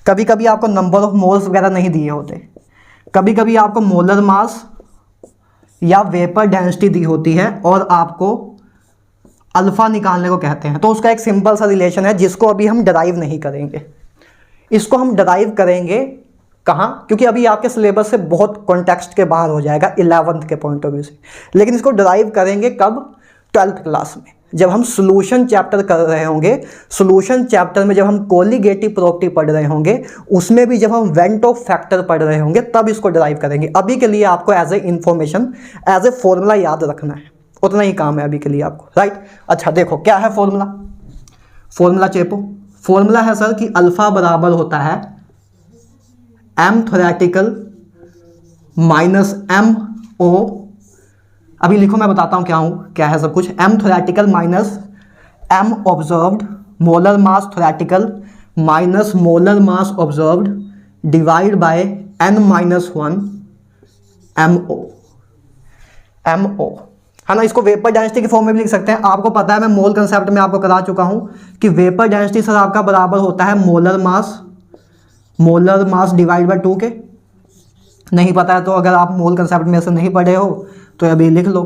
कभी कभी आपको नंबर ऑफ मोल्स वगैरह नहीं दिए होते, कभी कभी आपको मोलर मास या वेपर डेंसिटी दी होती है और आपको अल्फा निकालने को कहते हैं। तो उसका एक सिंपल सा रिलेशन है जिसको अभी हम डराइव नहीं करेंगे। इसको हम डराइव करेंगे कहाँ? क्योंकि अभी आपके सिलेबस से बहुत कॉन्टेक्स्ट के बाहर हो जाएगा 11th के पॉइंट ऑफ व्यू से। लेकिन इसको डराइव करेंगे कब? 12th क्लास में, जब हम सोल्यूशन चैप्टर कर रहे होंगे। सोल्यूशन चैप्टर में जब हम कोलिगेटिव प्रॉपर्टी पढ़ रहे होंगे, उसमेमें भी जब हम वेंट ऑफ फैक्टर पढ़ रहे होंगे, तब इसको डराइव करेंगे। अभी के लिए आपको as a information, as a formula याद रखना है, उतना ही काम है अभी के लिए आपको, राइट। अच्छा देखो क्या है फॉर्मूला, फॉर्मूला चेपो। फॉर्मूला है सर कि अल्फा बराबर होता है M theoretical minus M O. अभी लिखो मैं बताता हूँ क्या है सब कुछ। M theoretical minus M observed, molar mass theoretical minus molar mass observed divide by N minus 1 M O, है ना। इसको वेपर डेंसिटी के फॉर्म में भी लिख सकते हैं। आपको पता है, मैं मोल कंसेप्ट में आपको करा चुका हूं कि वेपर डेंसिटी सर आपका बराबर होता है मोलर मास डिवाइड बाय 2 के। नहीं पता है तो अगर आप मोल कंसेप्ट में से नहीं पढ़े हो तो अभी लिख लो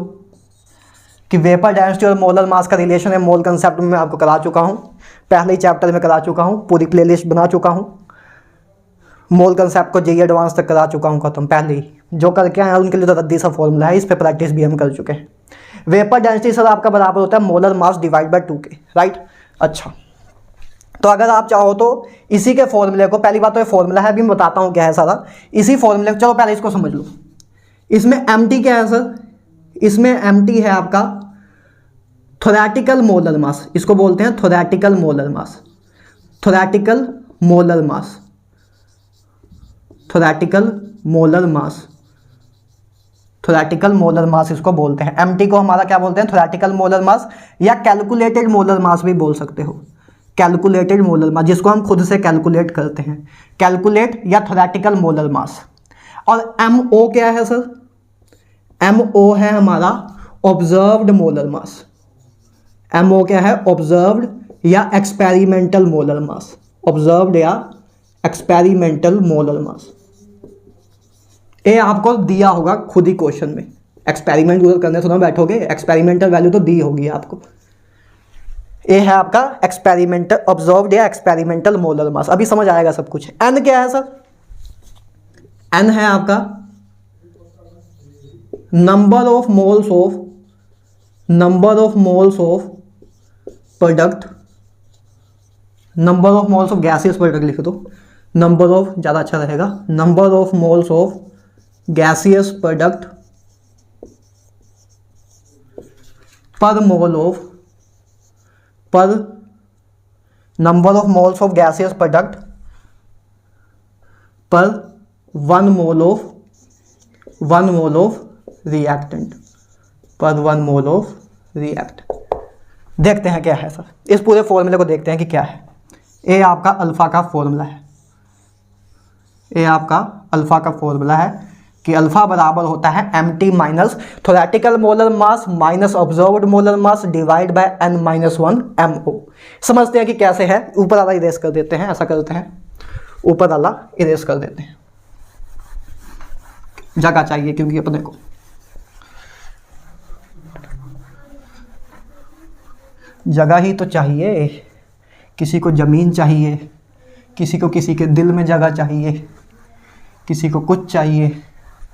कि वेपर डेंसिटी और मोलर मास का रिलेशन है। मोल कंसेप्ट में मैं आपको करा चुका हूँ, पहले ही चैप्टर में करा चुका हूँ, पूरी प्लेलिस्ट बना चुका हूँ। मोल कंसेप्ट को जेईई एडवांस तक करा चुका हूँ खत्म पहले ही। जो करके आए उनके लिए तो रद्दी सा फॉर्मूला है, इस पे प्रैक्टिस भी हम कर चुके हैं। वेपर डेंसिटी सर आपका बराबर होता है मोलर मास डिवाइड बाय 2 के, राइट। अच्छा तो अगर आप चाहो तो इसी के फॉर्मूले को, पहली बात तो ये फॉर्मूला है, अभी मैं बताता हूँ क्या है सारा। इसी फॉर्मूले को चलो पहले इसको समझ लो। इसमें एमटी क्या है सर? इसमें एमटी है आपका थोरेटिकल मोलर मास, इसको बोलते हैं theoretical molar mass, theoretical molar mass, theoretical molar mass, theoretical molar mass इसको बोलते हैं। एमटी को हमारा क्या बोलते हैं? थोरेटिकल मोलर मास, या कैलकुलेटेड मोलर मास भी बोल सकते हो। कैलकुलेटेड मोलर मास जिसको हम खुद से कैलकुलेट करते हैं, कैलकुलेट या थोरेटिकल मोलर मास। और एमओ क्या है सर? एमओ है हमारा ऑब्जर्व्ड मोलर मास। एमओ क्या है? ऑब्जर्व्ड या एक्सपेरिमेंटल मोलर मास, ऑब्जर्व्ड या एक्सपेरिमेंटल मोलर मास, ए आपको दिया होगा खुद ही क्वेश्चन में, एक्सपेरिमेंट उधर करने थोड़ा बैठोगे, एक्सपेरिमेंटल वैल्यू तो दी होगी आपको। ए है आपका एक्सपेरिमेंटल ऑब्जर्व्ड या एक्सपेरिमेंटल मोलर मास। अभी समझ आएगा सब कुछ। एन क्या है सर? एन है आपका number of moles of product, number of moles of gaseous product लिख दो, नंबर ऑफ ज़्यादा अच्छा रहेगा, number of moles of gaseous product per mole of, पर number of moles of gaseous product पर वन मोल ऑफ रिएक्टेंट, पर 1 मोल ऑफ रिएक्टेंट। देखते हैं क्या है सर, इस पूरे फॉर्मूले को देखते हैं कि क्या है। ए आपका अल्फा का फॉर्मूला है, ए आपका अल्फा का फॉर्मूला है कि अल्फा बराबर होता है mt minus theoretical molar mass minus observed molar mass divide by n-1 mo। समझते हैं कि कैसे है। ऊपर वाला इरेज कर देते हैं, ऐसा करते हैं, ऊपर वाला इरेज कर देते हैं, जगह चाहिए क्योंकि अपने को जगह ही तो चाहिए, किसी को ज़मीन चाहिए, किसी को किसी के दिल में जगह चाहिए, किसी को कुछ चाहिए,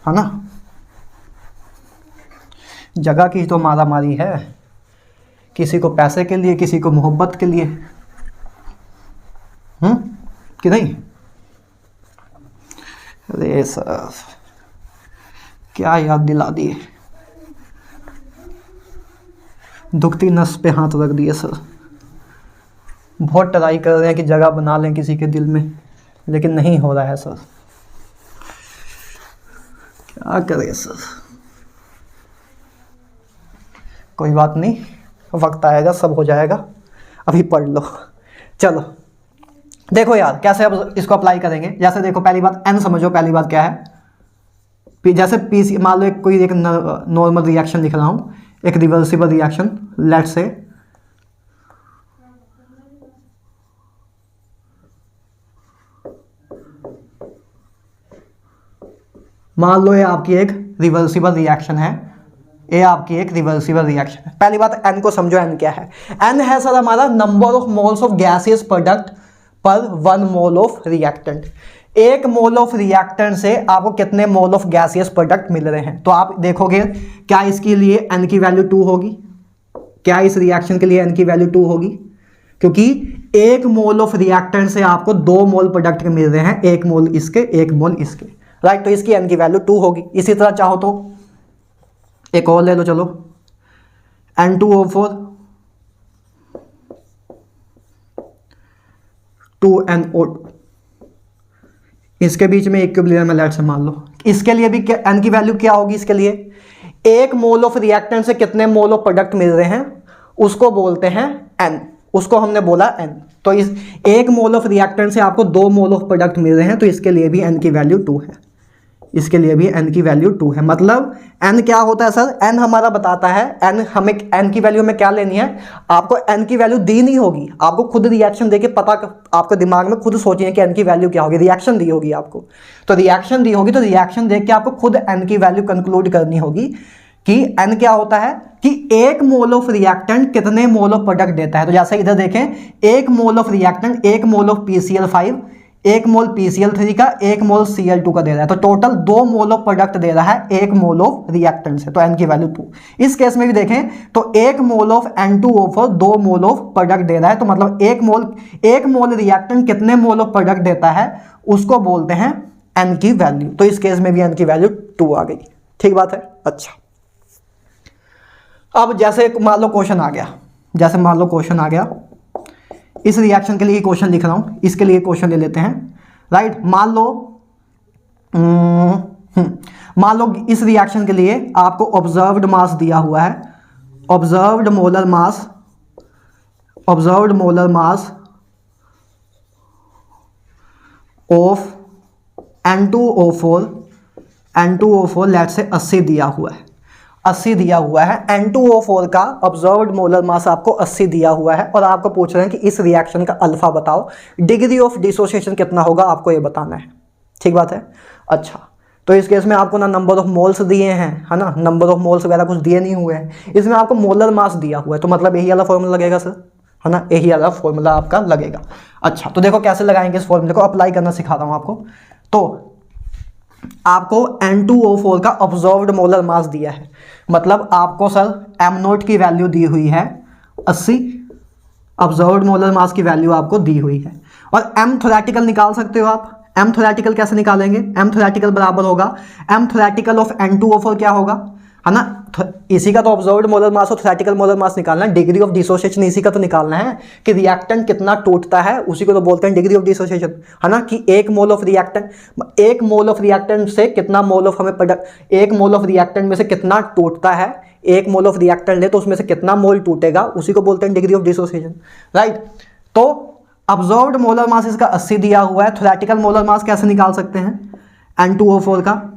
है ना। जगह की तो मारा मारी है, किसी को पैसे के लिए, किसी को मोहब्बत के लिए, कि नहीं। अरे सर क्या याद दिला दिए, दुखती नस पे हाथ रख दिए सर। बहुत ट्राई कर रहे हैं कि जगह बना लें किसी के दिल में, लेकिन नहीं हो रहा है सर, क्या करें सर। कोई बात नहीं, वक्त आएगा सब हो जाएगा, अभी पढ़ लो। चलो देखो यार कैसे अब इसको अप्लाई करेंगे। जैसे देखो पहली बात एन समझो, पहली बात क्या है, जैसे पी मान लो कोई एक नॉर्मल रिएक्शन लिख रहा हूँ, एक रिवर्सिबल रिएक्शन, लेट्स से मान लो ये आपकी एक रिवर्सिबल रिएक्शन है, ये आपकी एक रिवर्सिबल रिएक्शन है। पहली बात एन को समझो, एन क्या है। एन है सर हमारा number of moles of gaseous product per 1 mole of reactant. 1 mole of reactant से आपको कितने मोल ऑफ गैसियस प्रोडक्ट मिल रहे हैं। तो आप देखोगे क्या इसके लिए एन की वैल्यू 2 होगी, क्या इस रिएक्शन के लिए एन की वैल्यू 2 होगी, क्योंकि 1 मोल ऑफ रिएक्टेंट से आपको 2 मोल प्रोडक्ट के मिल रहे हैं, 1 मोल इसके 1 मोल इसके, राइट। तो इसकी एन की वैल्यू 2 होगी। इसी तरह चाहो तो एक और ले लो, चलो N2O4 2NO2, इसके बीच में इक्विलिब्रियम में लेट से मान लो। इसके लिए भी क्या एन की वैल्यू क्या होगी, इसके लिए 1 मोल ऑफ रिएक्टेंट से कितने मोल ऑफ प्रोडक्ट मिल रहे हैं उसको बोलते हैं एन, उसको हमने बोला एन। तो इस 1 मोल ऑफ रिएक्टेंट से आपको 2 मोल ऑफ प्रोडक्ट मिल रहे हैं, तो इसके लिए भी एन की वैल्यू 2 है, इसके लिए भी एन की वैल्यू 2 है। मतलब एन क्या होता है सर, एन हमारा बताता है, एन हमें एन की वैल्यू में क्या लेनी है, आपको एन की वैल्यू दी नहीं होगी, आपको खुद रिएक्शन देके पता, आपके दिमाग में खुद सोचिए कि एन की वैल्यू क्या होगी। रिएक्शन दी होगी आपको, तो रिएक्शन दी होगी, तो रिएक्शन देख के आपको खुद एन की वैल्यू कंक्लूड करनी होगी कि एन क्या होता है कि 1 मोल ऑफ रिएक्टेंट कितने मोल ऑफ प्रोडक्ट देता है। तो जैसे इधर देखें, 1 mole of reactant 1 mole of PCl5, 1 mole PCl3 का, 1 मोल Cl2 का दे रहा है, तो टोटल 2 मोल ऑफ प्रोडक्ट दे रहा है 1 मोल ऑफ रिएक्टेंट से, तो n की वैल्यू 2। इस केस में भी देखें तो 1 mole of N2O4 2 mole of product दे रहा है, तो मतलब 1 मोल रिएक्टेंट कितने मोल ऑफ प्रोडक्ट देता है उसको बोलते हैं n की वैल्यू। तो इस केस में भी n की वैल्यू 2 आ गई, ठीक बात है। अच्छा, अब जैसे मान लो क्वेश्चन आ गया, जैसे मान लो क्वेश्चन आ गया, इस रिएक्शन के लिए क्वेश्चन लिख रहा हूं, इसके लिए क्वेश्चन ले लेते हैं, राइट। मान लो इस रिएक्शन के लिए आपको ऑब्जर्व्ड मास दिया हुआ है, observed molar mass of N2O4 let से 80 दिया हुआ है, 80 दिया हुआ है। N2O4 का ऑब्जर्व्ड मोलर मास आपको 80 दिया हुआ है, और आपको पूछ रहे हैं कि इस रिएक्शन का अल्फा बताओ, डिग्री ऑफ डिसोसिएशन कितना होगा आपको ये बताना है, ठीक बात है। अच्छा, तो इस केस में आपको ना नंबर ऑफ मोल्स दिए हैं, है ना, नंबर ऑफ मोल्स वगैरह कुछ दिए नहीं हुए हैं, इसमें आपको मोलर मास दिया हुआ है, तो मतलब यही वाला फॉर्मूला लगेगा सर, है ना, यही वाला फॉर्मूला आपका लगेगा। अच्छा, तो देखो कैसे लगाएंगे इस फॉर्मूले को, अप्लाई करना सिखा रहा हूँ आपको। तो आपको N2O4 का ऑब्जर्व्ड मोलर मास दिया है, मतलब आपको सर m0 की वैल्यू दी हुई है 80, ऑब्जर्व्ड मोलर मास की वैल्यू आपको दी हुई है, और m थ्योरेटिकल निकाल सकते हो आप। m थ्योरेटिकल कैसे निकालेंगे, m थ्योरेटिकल बराबर होगा m थ्योरेटिकल ऑफ N2O4 क्या होगा, है ना, इसी का तो ऑब्जर्व्ड मोलर मास और थ्योरेटिकल मोलर मास निकालना है, डिग्री ऑफ डिसोसिएशन इसी का तो निकालना है कि रिएक्टेंट कितना टूटता है, उसी को तो बोलते हैं डिग्री ऑफ डिसोसिएशन, है ना, कि एक मोल ऑफ रिएक्टेंट से कितना मोल ऑफ हमें प्रोडक्ट, एक मोल ऑफ रिएक्टेंट में से कितना टूटता है, एक मोल ऑफ रिएक्टेंट ले तो उसमें से कितना मोल टूटेगा, उसी को बोलते हैं डिग्री ऑफ डिसोसिएशन, राइट। तो ऑब्जर्व्ड मोलर मास इसका 80 दिया हुआ है। थ्योरेटिकल मोलर मास कैसे निकाल सकते हैं, N2O4 का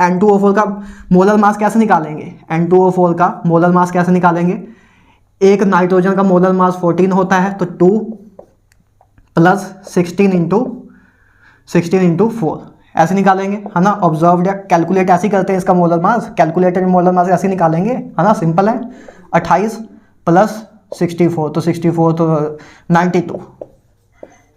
N2O4 का मोलर मास कैसे निकालेंगे, N2O4 का मोलर मास कैसे निकालेंगे, एक नाइट्रोजन का मोलर मास 14 होता है, तो 2 प्लस 16 इंटू 4 ऐसे निकालेंगे, है ना। ऑब्जर्व्ड या कैलकुलेट ऐसे करते हैं इसका molar mass, calculated molar mass ऐसे निकालेंगे, है ना, सिंपल है। 28 प्लस 64, तो 64 तो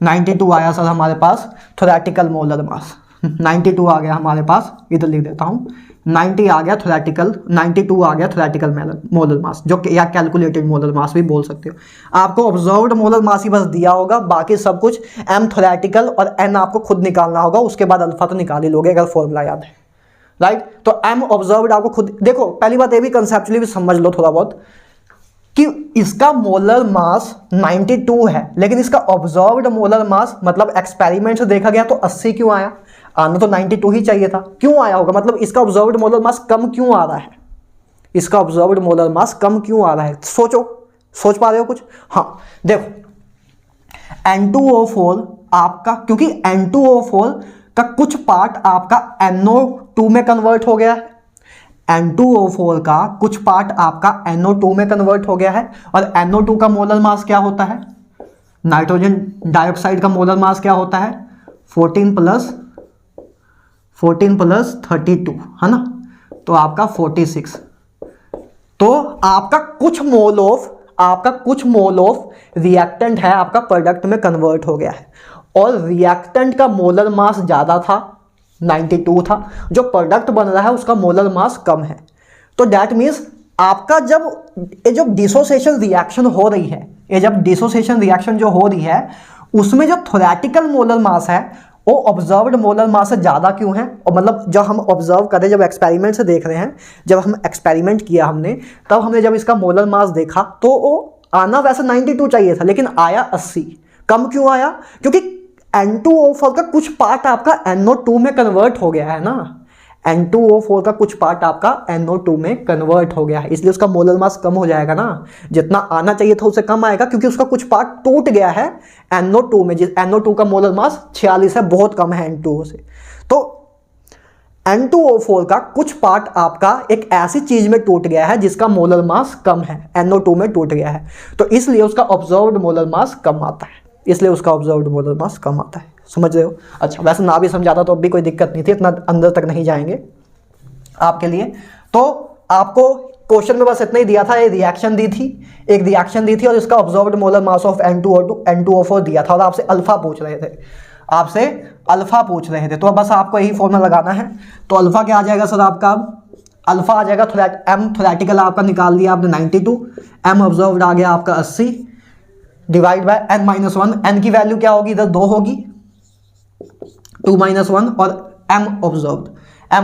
92 आया सर हमारे पास थ्योरेटिकल मोलर मास, 92 आ गया हमारे पास, इधर लिख देता हूँ, 92 आ गया थ्योरेटिकल मोलर मास, जो या कैलकुलेटेड मोलर मास भी बोल सकते हो। आपको ऑब्जर्व्ड मोलर मास ही बस दिया होगा, बाकी सब कुछ m थ्योरेटिकल और n आपको खुद निकालना होगा, उसके बाद अल्फा तो निकाल ही लोगे अगर फॉर्मूला याद है, राइट। तो m ऑब्जर्व्ड आपको खुद देखो, पहली बात ये भी कंसेप्चुअली भी समझ लो थोड़ा बहुत कि इसका मोलर मास 92 है, लेकिन इसका ऑब्जर्व्ड मोलर मास मतलब एक्सपेरिमेंट से देखा गया तो 80 क्यों आया, आना तो 92 ही चाहिए था, क्यों आया होगा, मतलब इसका ऑब्जर्व्ड मोलर मास कम क्यों आ रहा है, इसका ऑब्जर्व्ड मोलर मास कम क्यों आ रहा है, सोच पा रहे हो कुछ। हाँ देखो N2O4 आपका, क्योंकि N2O4 का कुछ पार्ट आपका NO2 में कन्वर्ट हो गया है, N2O4 का कुछ पार्ट आपका NO2 में कन्वर्ट हो गया है, और NO2 का मोलर मास क्या होता है, नाइट्रोजन डाइऑक्साइड का मोलर मास क्या होता है 14 प्लस 32, है ना, तो आपका 46। तो आपका कुछ मोल ऑफ रिएक्टेंट है आपका प्रोडक्ट में कन्वर्ट हो गया है, और रिएक्टेंट का मोलर मास ज़्यादा था 92 था, जो प्रोडक्ट बन रहा है उसका मोलर मास कम है। तो दैट मीन्स आपका जब डिसोसिएशन रिएक्शन हो रही है, जो हो रही है उसमें जो थ्योरेटिकल मोलर मास है वो ऑब्जर्व्ड मोलर मास से ज़्यादा क्यों है, और मतलब जब हम ऑब्जर्व करें, जब एक्सपेरिमेंट से देख रहे हैं, जब हम एक्सपेरिमेंट किया हमने, तब हमने जब इसका मोलर मास देखा तो वो आना वैसे 92 चाहिए था, लेकिन आया 80, कम क्यों आया, क्योंकि N2O4 का कुछ पार्ट आपका NO2 में कन्वर्ट हो गया है ना, N2O4 का कुछ पार्ट आपका NO2 में कन्वर्ट हो गया है, इसलिए उसका मोलर मास कम हो जाएगा ना, जितना आना चाहिए था उससे कम आएगा, क्योंकि उसका कुछ पार्ट टूट गया है NO2 में, NO2 का मोलर मास 46 है, बहुत कम है N2O से। तो N2O4 का कुछ पार्ट आपका एक ऐसी चीज में टूट गया है जिसका मोलर मास कम है, NO2 में टूट गया है, तो इसलिए उसका ऑब्जर्व्ड मोलर मास कम आता है, समझ रहे हो। अच्छा, वैसे ना भी समझाता तो अब भी कोई दिक्कत नहीं थी, इतना अंदर तक नहीं जाएंगे आपके लिए। तो आपको क्वेश्चन में बस इतना ही दिया था, एक रिएक्शन दी थी और इसका observed molar mass of N2O4 दिया था, और आपसे अल्फा पूछ रहे थे, तो अब बस आपको यही फॉर्मूला लगाना है। तो अल्फा क्या आ जाएगा सर आपका, अल्फा आ जाएगा m थ्योरेटिकल आपका निकाल दिया आपने 92, m ऑब्जर्व्ड आ गया आपका 80 डिवाइड बाय n-1, n की वैल्यू क्या होगी, इधर 2 होगी, 2 - 1, और m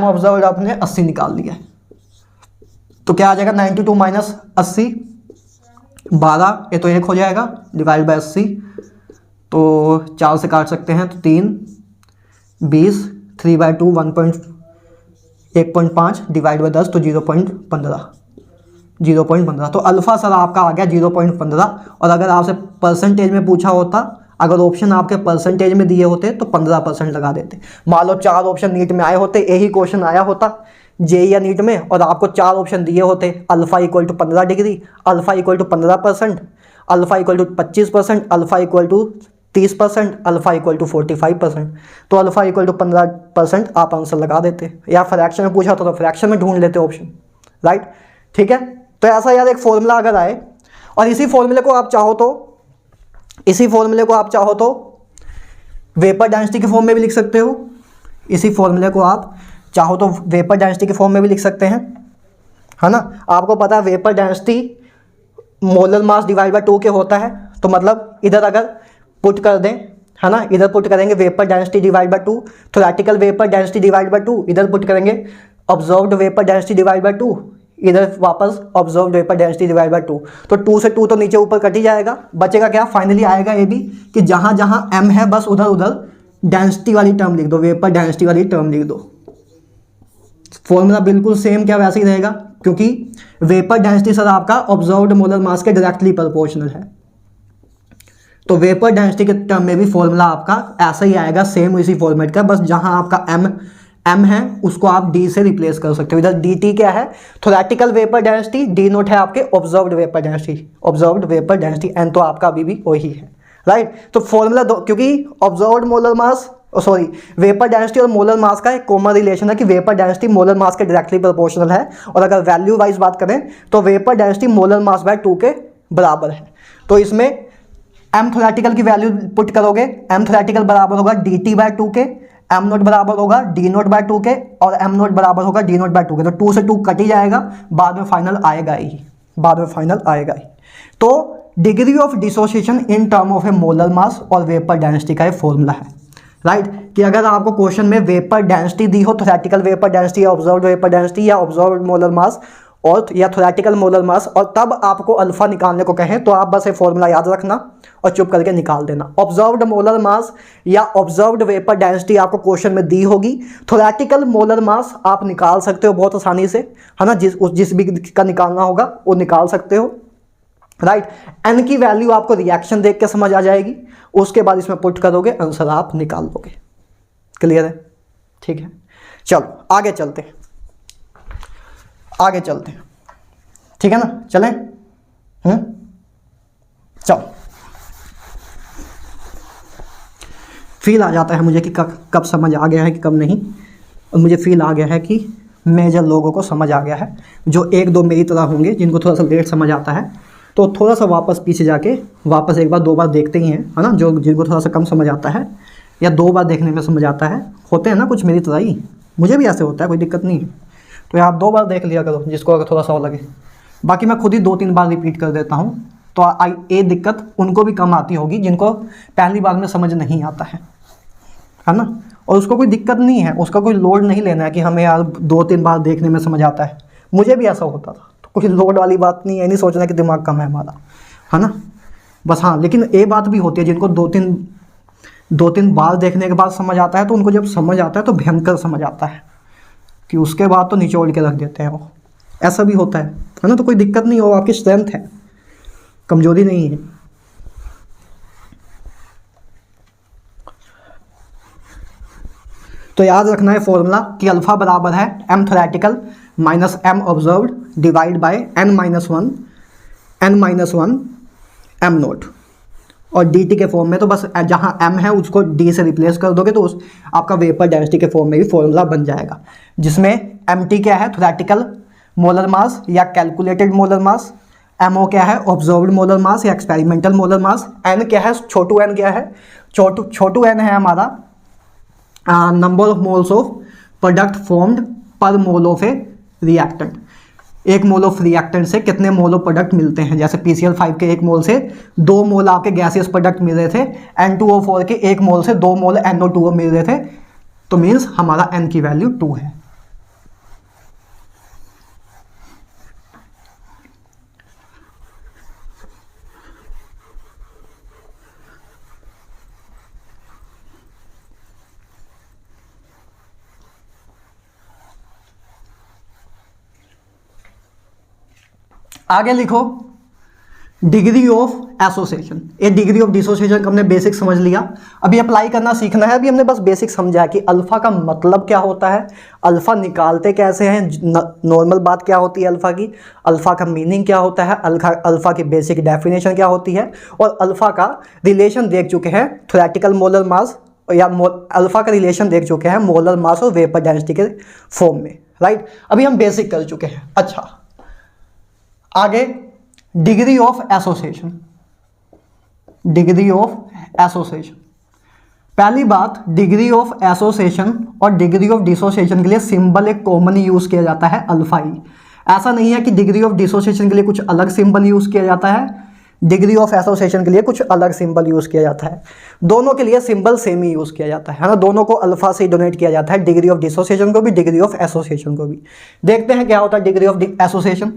ऑब्जर्व्ड आपने 80 निकाल लिया, तो क्या आ जाएगा 92 माइनस 80 12, ये तो 1 हो जाएगा, डिवाइड बाय 80, तो 4 से काट सकते हैं, तो 3 20, 3/2 1.5 डिवाइड बाय 10, तो 0.15, तो अल्फा सर आपका आ गया 0.15। और अगर आपसे परसेंटेज में पूछा होता, अगर ऑप्शन आपके परसेंटेज में दिए होते तो 15% लगा देते। मान लो 4 ऑप्शन नीट में आए होते, यही क्वेश्चन आया होता जेईई या नीट में, और आपको 4 ऑप्शन दिए होते, alpha equal to 15 degree, alpha equal to 15%, alpha equal to 25%, alpha equal to 30%, alpha equal to 45%, तो अल्फा इक्वल टू 15% आप आंसर लगा देते, या फ्रैक्शन में पूछा तो फ्रैक्शन में ढूंढ लेते ऑप्शन, राइट। ठीक है, तो ऐसा यार एक फॉर्मूला अगर आए और इसी फॉर्मूले को आप चाहो तो वेपर डेंसिटी के फॉर्म में भी लिख सकते हो, इसी फॉर्मूले को आप चाहो तो वेपर डेंसिटी के फॉर्म में भी लिख सकते हैं, है ना। आपको पता है vapour density molar mass divide by 2 के होता है, तो मतलब इधर अगर पुट कर दें, है ना, इधर पुट करेंगे vapour density divide by 2, theoretical vapour density divide by 2, इधर पुट करेंगे observed vapour density divide by 2, इधर वापस observed vapour density divide by 2, तो 2 से 2 तो नीचे ऊपर कट ही जाएगा, बचेगा क्या, फाइनली आएगा ये भी कि जहां जहां m है बस उधर उधर डेंसिटी वाली टर्म लिख दो, वेपर डेंसिटी वाली टर्म लिख दो। फॉर्मूला बिल्कुल सेम क्या वैसे ही रहेगा, क्योंकि वेपर डेंसिटी सर आपका ऑब्जर्व्ड मोलर मास के डायरेक्टली प्रोपोर्शनल है, तो वेपर डेंसिटी के टर्म में भी फॉर्मूला आपका ऐसा ही आएगा, सेम इसी फॉर्मेट का, बस जहां आपका m है उसको आप d से रिप्लेस कर सकते हो। इधर dt क्या है, theoretical vapour density, d note है आपके ऑब्जर्व्ड वेपर डेंसिटी, n तो आपका अभी भी वही है, राइट। तो फॉर्मूला दो, क्योंकि ऑब्जर्व्ड मोलर मास वेपर डेंसिटी और मोलर मास का एक कॉमन रिलेशन है कि वेपर डेंसिटी मोलर मास के डायरेक्टली प्रोपोर्शनल है, और अगर वैल्यू वाइज बात करें तो vapour density molar mass by 2 के बराबर है। तो इसमें m थ्योरेटिकल की वैल्यू पुट करोगे, m थ्योरेटिकल बराबर होगा dt बाय 2 के, m नोट बराबर होगा d नोट बाय 2 के, और m नोट बराबर होगा d नोट बाय 2 के, तो 2 से 2 कट ही जाएगा, बाद में फाइनल आएगा ही। तो degree of dissociation in term of A molar mass और वेपर डेंसिटी का फॉर्मूला है, राइट। कि अगर आपको क्वेश्चन में वेपर डेंसिटी दी हो, थ्योरेटिकल वेपर डेंसिटी या ऑब्जर्व्ड वेपर डेंसिटी या ऑब्जर्व्ड मोलर मास और या थ्योरेटिकल मोलर मास, और तब आपको अल्फा निकालने को कहें, तो आप बस ये फॉर्मूला याद रखना और चुप करके निकाल देना। ऑब्जर्व्ड मोलर मास या ऑब्जर्व्ड वेपर डेंसिटी आपको क्वेश्चन में दी होगी, थ्योरेटिकल मोलर मास आप निकाल सकते हो बहुत आसानी से, है ना, जिस भी का निकालना होगा वो निकाल सकते हो, राइट। n की वैल्यू आपको रिएक्शन देख के समझ आ जाएगी, उसके बाद इसमें पुट करोगे, आंसर आप निकाल लोगे। क्लियर है, ठीक है। चलो आगे चलते हैं, ठीक है ना, चलें। चलो, फील आ जाता है मुझे कि कब समझ आ गया है कि कब नहीं, और मुझे फील आ गया है कि मेजर लोगों को समझ आ गया है, जो 1-2 मेरी तरह होंगे जिनको थोड़ा सा लेट समझ आता है, तो थोड़ा सा वापस पीछे जाके वापस 1 बार 2 बार देखते ही हैं, है ना। जो जिनको थोड़ा सा कम समझ आता है या 2 बार देखने में समझ आता है, होते हैं ना कुछ मेरी तरह ही, मुझे भी ऐसे होता है, कोई दिक्कत नहीं है, तो आप 2 बार देख लिया करो जिसको अगर थोड़ा सा हो लगे। बाकी मैं खुद ही 2-3 बार रिपीट कर देता हूँ, तो ये दिक्कत उनको भी कम आती होगी जिनको पहली बार में समझ नहीं आता है ना। और उसको कोई दिक्कत नहीं है, उसका कोई लोड नहीं लेना है कि हमें यार 2-3 बार देखने में समझ आता है, मुझे भी ऐसा होता था, तो कोई लोड वाली बात नहीं है, नहीं सोचना कि दिमाग कम है हमारा, है ना। बस हाँ, लेकिन ये बात भी होती है जिनको 2-3 बार देखने के बाद समझ आता है, तो उनको जब समझ आता है तो भयंकर समझ आता है कि उसके बाद तो निचोड़ के रख देते हैं वो, ऐसा भी होता है ना। तो कोई दिक्कत नहीं हो, आपकी स्ट्रेंथ है, कमजोरी नहीं है। तो याद रखना है फॉर्मूला कि अल्फा बराबर है m theoretical minus m observed divide bye n minus one m note, और dt के फॉर्म में तो बस जहां m है उसको d से रिप्लेस कर दोगे तो उस आपका वेपर डेंसिटी के फॉर्म में भी फॉर्मूला बन जाएगा, जिसमें mt क्या है, थ्योरेटिकल मोलर मास या कैलकुलेटेड मोलर मास, mo क्या है, ऑब्जर्व्ड मोलर मास या एक्सपेरिमेंटल मोलर मास, n क्या है, छोटू n क्या है, छोटू n है हमारा number of moles of product formed per mole of a reactant. 1 mole of reactant से कितने मोल ऑफ प्रोडक्ट मिलते हैं, जैसे PCl5 के 1 मोल से 2 मोल आपके गैसियस प्रोडक्ट मिल रहे थे, N2O4 के 1 मोल से 2 मोल NO2O मिल रहे थे, तो मीन्स हमारा n की वैल्यू 2 है। आगे लिखो डिग्री ऑफ एसोसिएशन, ये डिग्री ऑफ डिसोसिएशन का हमने बेसिक समझ लिया। अभी अप्लाई करना सीखना है। अभी हमने बस बेसिक समझा कि अल्फा का मतलब क्या होता है, अल्फा निकालते कैसे हैं, नॉर्मल बात क्या होती है अल्फा की, अल्फा का मीनिंग क्या होता है, अल्फा की बेसिक डेफिनेशन क्या होती है, और अल्फा का रिलेशन देख चुके हैं थ्योरेटिकल मोलर मास, या अल्फा का रिलेशन देख चुके हैं मोलर मास और वेपर डेंसिटी के फॉर्म में, राइट। अभी हम बेसिक कर चुके हैं। अच्छा, आगे degree of association. Degree of association, पहली बात, डिग्री ऑफ एसोसिएशन और डिग्री ऑफ डिसोसिएशन के लिए सिंबल एक कॉमन यूज किया जाता है, अल्फा ही। ऐसा नहीं है कि डिग्री ऑफ डिसोसिएशन के लिए कुछ अलग सिंबल यूज किया जाता है, डिग्री ऑफ एसोसिएशन के लिए कुछ अलग सिंबल यूज किया जाता है। दोनों के लिए सिंबल सेम ही यूज किया जाता है ना, दोनों को अल्फा से डोनेट किया जाता है, डिग्री ऑफ डिसोसिएशन को भी, डिग्री ऑफ एसोसिएशन को भी। देखते हैं क्या होता है डिग्री ऑफ एसोसिएशन।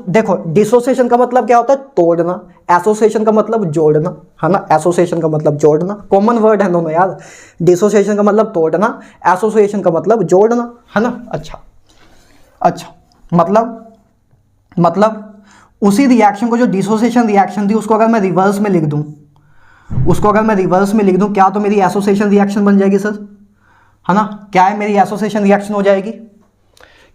देखो, डिसोसिएशन का मतलब क्या होता है, तोड़ना, एसोसिएशन का मतलब जोड़ना, है ना, एसोसिएशन का मतलब जोड़ना, कॉमन वर्ड है दोनों यार। डिसोसिएशन का मतलब तोड़ना, एसोसिएशन का मतलब जोड़ना, है ना। अच्छा, मतलब उसी रिएक्शन को, जो डिसोसिएशन रिएक्शन थी, उसको अगर मैं रिवर्स में लिख दूं, क्या तो मेरी एसोसिएशन रिएक्शन बन जाएगी सर, है ना। क्या है मेरी एसोसिएशन रिएक्शन हो जाएगी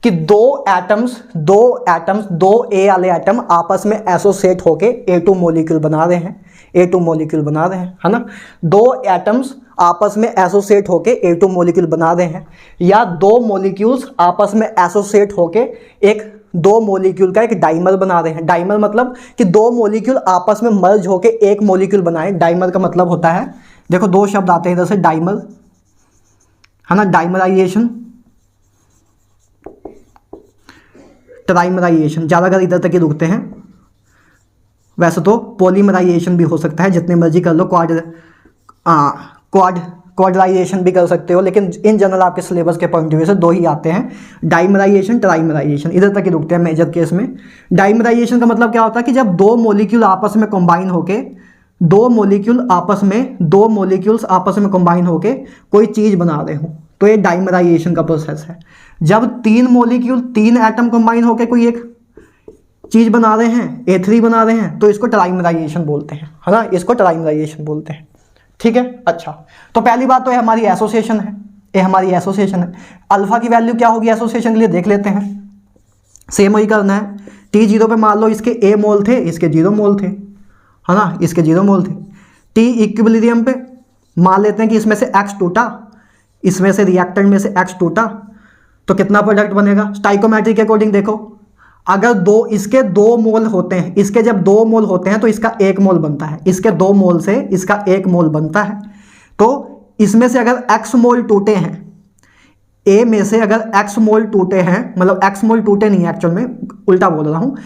कि दो एटम्स, दो ए वाले एटम आपस में एसोसिएट होके A2 मॉलिक्यूल बना रहे हैं, है ना। दो एटम्स आपस में एसोसिएट होके A2 मॉलिक्यूल बना रहे हैं, या दो मॉलिक्यूल्स आपस में एसोसिएट होके दो मॉलिक्यूल का एक डाइमर बना रहे हैं। डाइमर मतलब कि दो मॉलिक्यूल आपस में मर्ज होके एक मॉलिक्यूल बनाए। डाइमर का मतलब होता है, देखो दो शब्द आते हैं इधर से, डाइमर, है ना, डाइमराइजेशन, ट्राइमराइजेशन, ज़्यादातर इधर तक ही रुकते हैं। वैसे तो पॉलीमराइजेशन भी हो सकता है, जितने मर्जी कर लो, क्वाड्राइजेशन भी कर सकते हो, लेकिन इन जनरल आपके सिलेबस के पॉइंट ऑफ व्यू से दो ही आते हैं, डाइमराइजेशन, ट्राइमराइजेशन, इधर तक ही रुकते हैं मेजर केस में। डाइमराइजेशन का मतलब क्या होता है कि जब दो मॉलिक्यूल आपस में कंबाइन होके, दो मॉलिक्यूल्स आपस में कंबाइन होके कोई चीज़ बना रहे हो, तो ये डाइमराइजेशन का प्रोसेस है। जब तीन एटम कंबाइन होके कोई एक चीज़ बना रहे हैं, A3 बना रहे हैं, तो इसको ट्राइमराइजेशन बोलते हैं, है ना, इसको ट्राइमराइजेशन बोलते हैं। ठीक है। अच्छा, तो पहली बात तो ये हमारी एसोसिएशन है, अल्फा की वैल्यू क्या होगी एसोसिएशन के लिए, देख लेते हैं। सेम वही करना है। T0 पे मान लो इसके A मोल थे, इसके 0 मोल थे, है ना, इसके 0 मोल थे। T इक्विलिब्रियम पे मान लेते हैं कि इसमें से X टूटा, इसमें से रिएक्टेंट में से X टूटा, तो कितना प्रोडक्ट बनेगा। स्टाइकोमेट्री के अकॉर्डिंग देखो, अगर इसके 2 मोल होते हैं, इसके जब 2 मोल होते हैं तो इसका 1 मोल बनता है, इसके 2 मोल से इसका 1 मोल बनता है। तो इसमें से अगर X मोल टूटे हैं, A में से अगर X मोल टूटे हैं, मतलब X मोल टूटे नहीं है, एक्चुअल में उल्टा बोल रहा हूँ,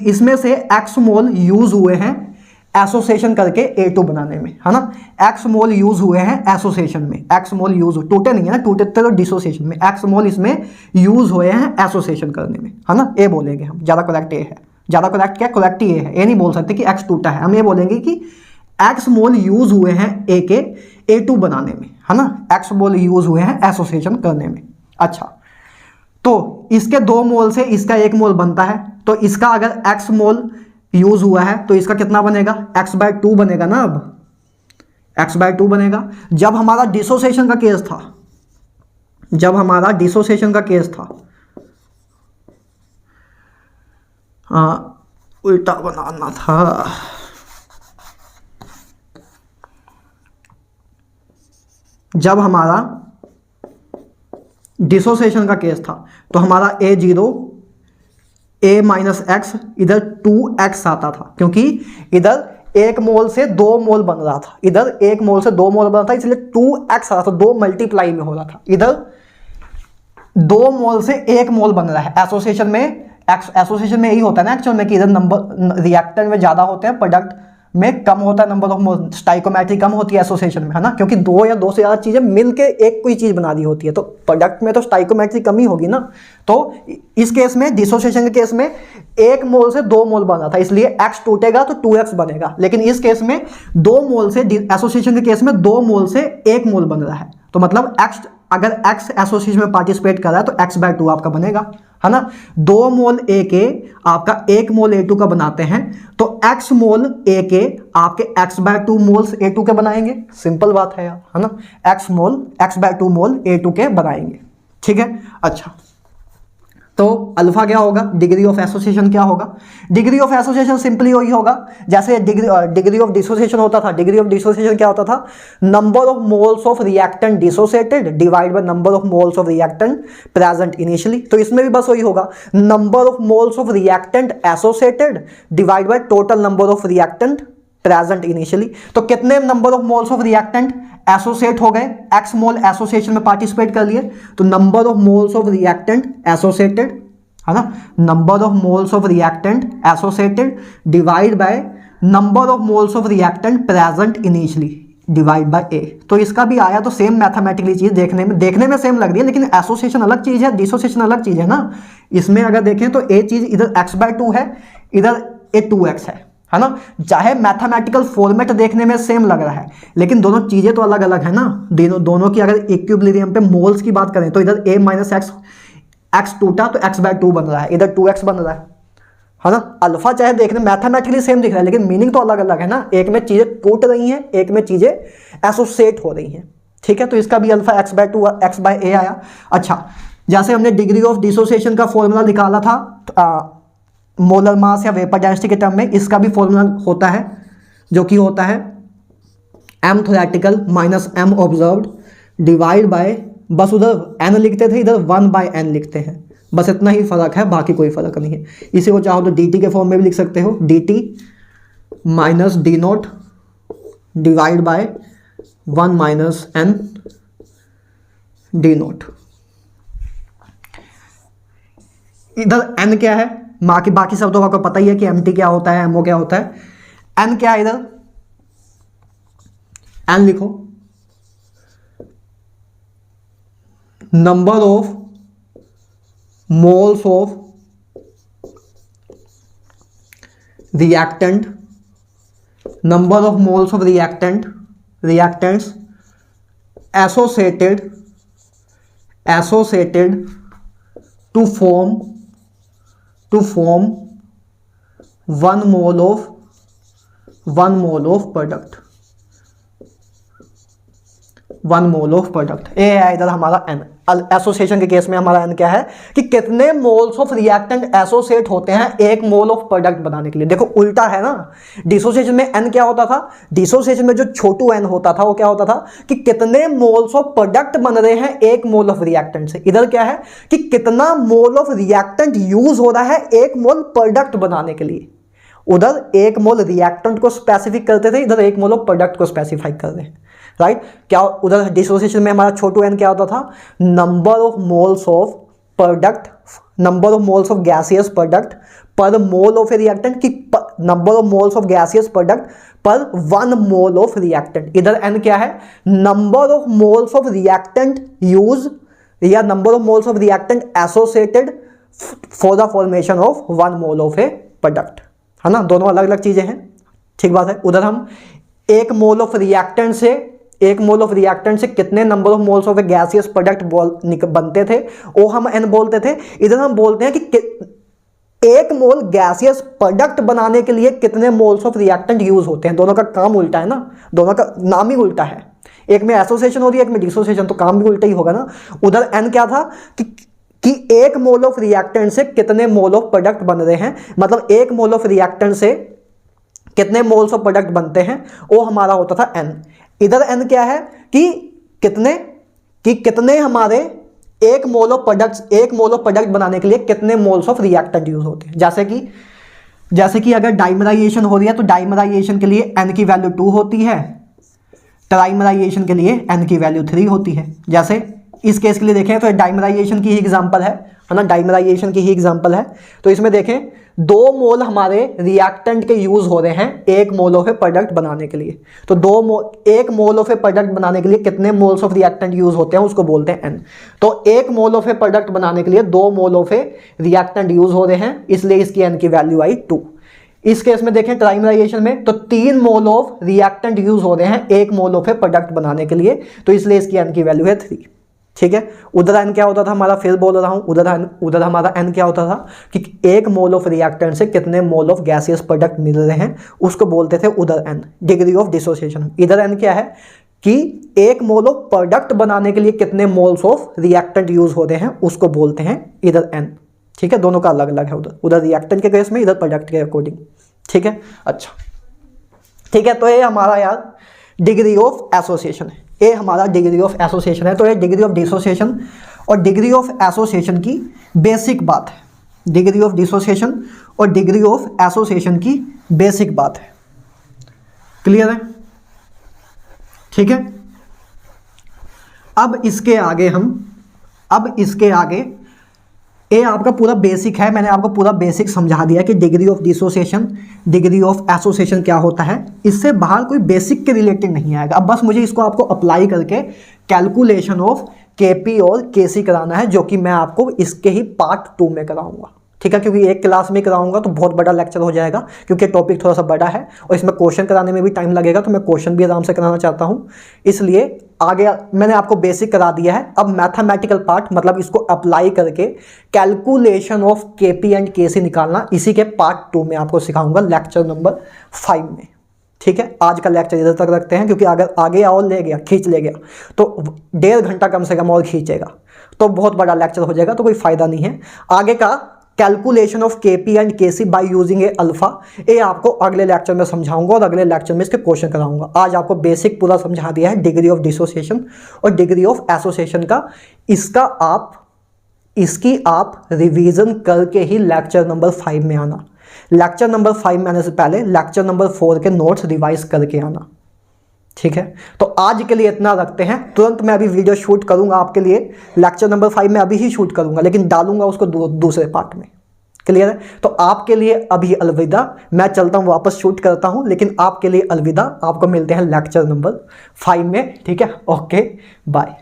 इसमें से X मोल यूज हुए हैं एसोसिएशन करके A2 बनाने में, है ना। X मोल यूज हुए हैं एसोसिएशन में, X मोल यूज टूटे नहीं है ना, टूटे तो डिसोसिएशन में, X मोल इसमें यूज हुए हैं एसोसिएशन करने में, है ना। ए बोलेंगे हम, ज़्यादा करेक्ट ए है, ज़्यादा करेक्ट क्या, करेक्ट ये है। ये नहीं बोल सकते कि X टूटा है, हम ये बोलेंगे कि X मोल यूज हुए हैं A के A2 बनाने में, है ना, X मोल यूज हुए हैं एसोसिएशन करने में। अच्छा, तो इसके 2 मोल से इसका 1 मोल बनता है, तो इसका अगर X मोल यूज हुआ है तो इसका कितना बनेगा, X/2 बनेगा ना। अब X/2 बनेगा। जब हमारा डिसोसिएशन का केस था, उल्टा बनाना था, जब हमारा डिसोसिएशन का केस था तो हमारा A0 A-X इधर 2X आता था, क्योंकि इधर 1 मोल से 2 मोल बन रहा था, इधर 1 मोल से 2 मोल बन रहा था, इसलिए 2X आ रहा था, 2 मल्टीप्लाई में हो रहा था। इधर 2 मोल से 1 मोल बन रहा है। एसोसिएशन में यही होता है ना एक्चुअल में, कि इधर नंबर रिएक्टेंट में ज़्यादा होते हैं, प्रोडक्ट में कम होता है नंबर ऑफ मोल, स्टाइकोमेट्री कम होती है एसोसिएशन में, है ना, क्योंकि 2 या 2 से ज़्यादा चीज़ें मिलके एक कोई चीज़ बना दी होती है, तो प्रोडक्ट में तो स्टाइकोमेट्री कम ही होगी ना। तो इस केस में, डिसोसिएशन के केस में 1 मोल से 2 मोल बना था, इसलिए X टूटेगा तो 2X बनेगा। लेकिन इस केस में 2 मोल से, एसोसिएशन के केस में 2 मोल से 1 मोल बन रहा है, तो मतलब अगर X एसोसिएशन में पार्टिसिपेट कर रहा है तो X/2 आपका बनेगा, है ना। 2 मोल A के आपका 1 मोल A2 का बनाते हैं तो X मोल A के आपके X/2 मोल्स A2 के बनाएंगे। सिंपल बात है यार, है ना। X/2 मोल A2 के बनाएंगे, ठीक है। अच्छा, तो अल्फा क्या होगा, डिग्री ऑफ एसोसिएशन क्या होगा। डिग्री ऑफ एसोसिएशन सिंपली वही होगा जैसे डिग्री ऑफ डिसोसिएशन होता था। डिग्री ऑफ डिसोसिएशन क्या होता था, number of moles of reactant dissociated divide by number of moles of reactant present initially. तो इसमें भी बस वही होगा, number of moles of reactant associated divide by total number of reactant present initially. तो कितने number of moles of reactant associate हो गए, X मोल एसोसिएशन में पार्टिसिपेट कर लिए तो number of moles of reactant associated, है ना, number of moles of reactant associated divide by number of moles of reactant present initially divide by A। तो इसका भी आया तो सेम मैथमेटिकली चीज देखने में सेम लग रही है, लेकिन एसोसिएशन अलग चीज है, डिसोसिएशन अलग चीज है ना। इसमें अगर देखें तो A चीज इधर X/2 है, इधर A 2X है ना। चाहे मैथमेटिकल फॉर्मेट देखने में सेम लग रहा है लेकिन दोनों चीजें तो अलग अलग है ना। दोनों की अगर इक्विलिब्रियम पे मोल्स की बात करें तो इधर A माइनस X टूटा तो X/2 बन रहा है, इधर 2X बन रहा है ना। अल्फा चाहे देखने मैथमेटिकली सेम दिख रहा है लेकिन मीनिंग तो अलग अलग है ना। एक में चीजें टूट रही हैं, एक में चीजें एसोसिएट हो रही हैं, ठीक है। तो इसका भी अल्फा X/2 X/A आया। अच्छा, जैसे हमने डिग्री ऑफ डिसोसिएशन का फॉर्मूला निकाला था मोलर मास या वेपर डेंसिटी के टर्म में, इसका भी फॉर्मूला होता है जो कि होता है m theoretical minus m observed divide bye, बस उधर n लिखते थे इधर 1/n लिखते हैं, बस इतना ही फर्क है, बाकी कोई फर्क नहीं है। इसी को चाहो तो dt के फॉर्म में भी लिख सकते हो, dt minus d0 divide by 1 minus n d0। इधर n क्या है, बाकी शब्दों का आपको पता ही है कि mt क्या होता है, mo क्या होता है। n क्या है, इधर n लिखो, number of moles of reactant, number of moles of reactants associated to form 1 mole of product, 1 mole of product. A है इधर हमारा n। एसोसिएशन के केस में हमारा n क्या है कि कितने मोल्स ऑफ रिएक्टेंट एसोसिएट होते हैं 1 मोल ऑफ प्रोडक्ट बनाने के लिए। देखो उल्टा है ना, डिसोसिएशन में n क्या होता था, डिसोसिएशन में जो छोटू n होता था वो क्या होता था कि कितने मोल्स ऑफ प्रोडक्ट बन रहे हैं 1 मोल ऑफ रिएक्टेंट से। इधर क्या है कि कितना मोल ऑफ रिएक्टेंट यूज हो रहा है 1 मोल प्रोडक्ट बनाने के लिए। उधर 1 मोल रिएक्टेंट को स्पेसिफिक करते थे, इधर 1 मोल ऑफ प्रोडक्ट को स्पेसिफाई कर रहे हैं, राइट। क्या उधर डिसोसिएशन में हमारा छोटू n क्या होता था, number of moles of product, number of moles of gaseous product per mole of a reactant, की number of moles of gaseous product per 1 mole of reactant. इधर n क्या है, number of moles of reactant use या number of moles of reactant associated for the formation of 1 mole of a product, है ना। दोनों अलग अलग चीजें हैं, ठीक बात है। उधर हम 1 मोल ऑफ रिएक्टेंट से कितने number of moles of A gaseous product बनते थे वो हम n बोलते थे। इधर हम बोलते हैं कि 1 मोल गैसियस प्रोडक्ट बनाने के लिए कितने मोल्स ऑफ रिएक्टेंट यूज होते हैं। दोनों का काम उल्टा है ना, दोनों का नाम ही उल्टा है। एक में एसोसिएशन हो रही है, एक में डिसोसिएशन, तो काम भी उल्टा ही होगा ना। उधर n क्या था कि 1 मोल ऑफ रिएक्टेंट से कितने मोल ऑफ प्रोडक्ट बन रहे हैं, मतलब 1 मोल ऑफ रिएक्टेंट से कितने मोल्स ऑफ प्रोडक्ट बनते हैं वो हमारा होता था n। इधर n क्या है कि कितने हमारे 1 मोल ऑफ प्रोडक्ट बनाने के लिए कितने मोल्स ऑफ रिएक्टेंट यूज होते हैं। जैसे कि अगर डाइमराइजेशन हो रही है तो डाइमराइजेशन के लिए n की वैल्यू 2 होती है, ट्राइमराइजेशन के लिए n की वैल्यू 3 होती है। जैसे इस केस के लिए देखें तो डाइमराइजेशन की ही एग्जांपल है ना, डाइमराइजेशन की ही एग्जांपल है। तो इसमें देखें 2 मोल हमारे रिएक्टेंट के यूज हो रहे हैं 1 मोल ऑफ ए प्रोडक्ट बनाने के लिए। तो 1 मोल ऑफ ए प्रोडक्ट बनाने के लिए कितने मोल्स ऑफ रिएक्टेंट यूज होते हैं उसको बोलते हैं n। तो 1 मोल ऑफ ए प्रोडक्ट बनाने के लिए 2 mole of a reactant use हो रहे हैं, इसलिए इसकी n की वैल्यू आई 2। इस केस में देखें ट्राइमराइजेशन में तो 3 मोल ऑफ रिएक्टेंट यूज हो रहे हैं 1 मोल ऑफ ए प्रोडक्ट बनाने के लिए, तो इसलिए इसकी n की वैल्यू है 3। ठीक है। उधर n क्या होता था हमारा, फिर बोल रहा हूँ, उधर हमारा n क्या होता था कि 1 मोल ऑफ रिएक्टेंट से कितने मोल ऑफ गैसियस प्रोडक्ट मिल रहे हैं, उसको बोलते थे उधर n, डिग्री ऑफ डिसोसिएशन। इधर n क्या है कि 1 मोल ऑफ प्रोडक्ट बनाने के लिए कितने मोल्स ऑफ रिएक्टेंट यूज होते हैं, उसको बोलते हैं इधर n। ठीक है, दोनों का अलग अलग है, उधर रिएक्टेंट के केस में, इधर प्रोडक्ट के अकॉर्डिंग। ठीक है, अच्छा ठीक है। तो ये हमारा यार डिग्री ऑफ एसोसिएशन है, ये हमारा डिग्री ऑफ एसोसिएशन है। तो ये डिग्री ऑफ डिसोसिएशन और डिग्री ऑफ एसोसिएशन की बेसिक बात है, डिग्री ऑफ डिसोसिएशन और डिग्री ऑफ एसोसिएशन की बेसिक बात है। क्लियर है? ठीक है। अब इसके आगे ये आपका पूरा बेसिक है, मैंने आपको पूरा बेसिक समझा दिया कि degree of dissociation, degree of association क्या होता है। इससे बाहर कोई बेसिक के रिलेटेड नहीं आएगा। अब बस मुझे इसको आपको अप्लाई करके कैलकुलेशन ऑफ केपी और केसी कराना है, जो कि मैं आपको इसके ही पार्ट 2 में कराऊंगा। ठीक है, क्योंकि एक क्लास में कराऊंगा तो बहुत बड़ा लेक्चर हो जाएगा, क्योंकि टॉपिक थोड़ा सा बड़ा है और इसमें क्वेश्चन कराने में भी टाइम लगेगा, तो मैं क्वेश्चन भी आराम से कराना चाहता हूं। इसलिए आगे मैंने आपको बेसिक करा दिया है, अब मैथमेटिकल पार्ट, मतलब इसको अप्लाई करके कैलकुलेशन ऑफ केपी एंड केसी निकालना, इसी के पार्ट 2 में आपको सिखाऊंगा लेक्चर नंबर 5 में। ठीक है, आज का लेक्चर इधर तक रखते हैं, क्योंकि अगर आगे और खींच ले गया तो 1.5 घंटा कम से कम और खींचेगा, तो बहुत बड़ा लेक्चर हो जाएगा, तो कोई फायदा नहीं है। आगे का calculation of KP and KC by using a alpha, ये आपको अगले लेक्चर में समझाऊंगा और अगले लेक्चर में इसके क्वेश्चन कराऊंगा। आज आपको बेसिक पूरा समझा दिया है डिग्री ऑफ डिसोसिएशन और डिग्री ऑफ एसोसिएशन का। इसकी आप रिवीजन करके ही लेक्चर नंबर 5 में आना। लेक्चर नंबर 5 में आने से पहले लेक्चर नंबर 4 के नोट्स रिवाइज करके आना। ठीक है, तो आज के लिए इतना रखते हैं। तुरंत मैं अभी वीडियो शूट करूंगा आपके लिए, लेक्चर नंबर 5 में अभी ही शूट करूंगा, लेकिन डालूंगा उसको दूसरे पार्ट में। क्लियर है? तो आपके लिए अभी अलविदा, मैं चलता हूं, वापस शूट करता हूं, लेकिन आपके लिए अलविदा। आपको मिलते हैं लेक्चर नंबर 5 में। ठीक है, ओके बाय।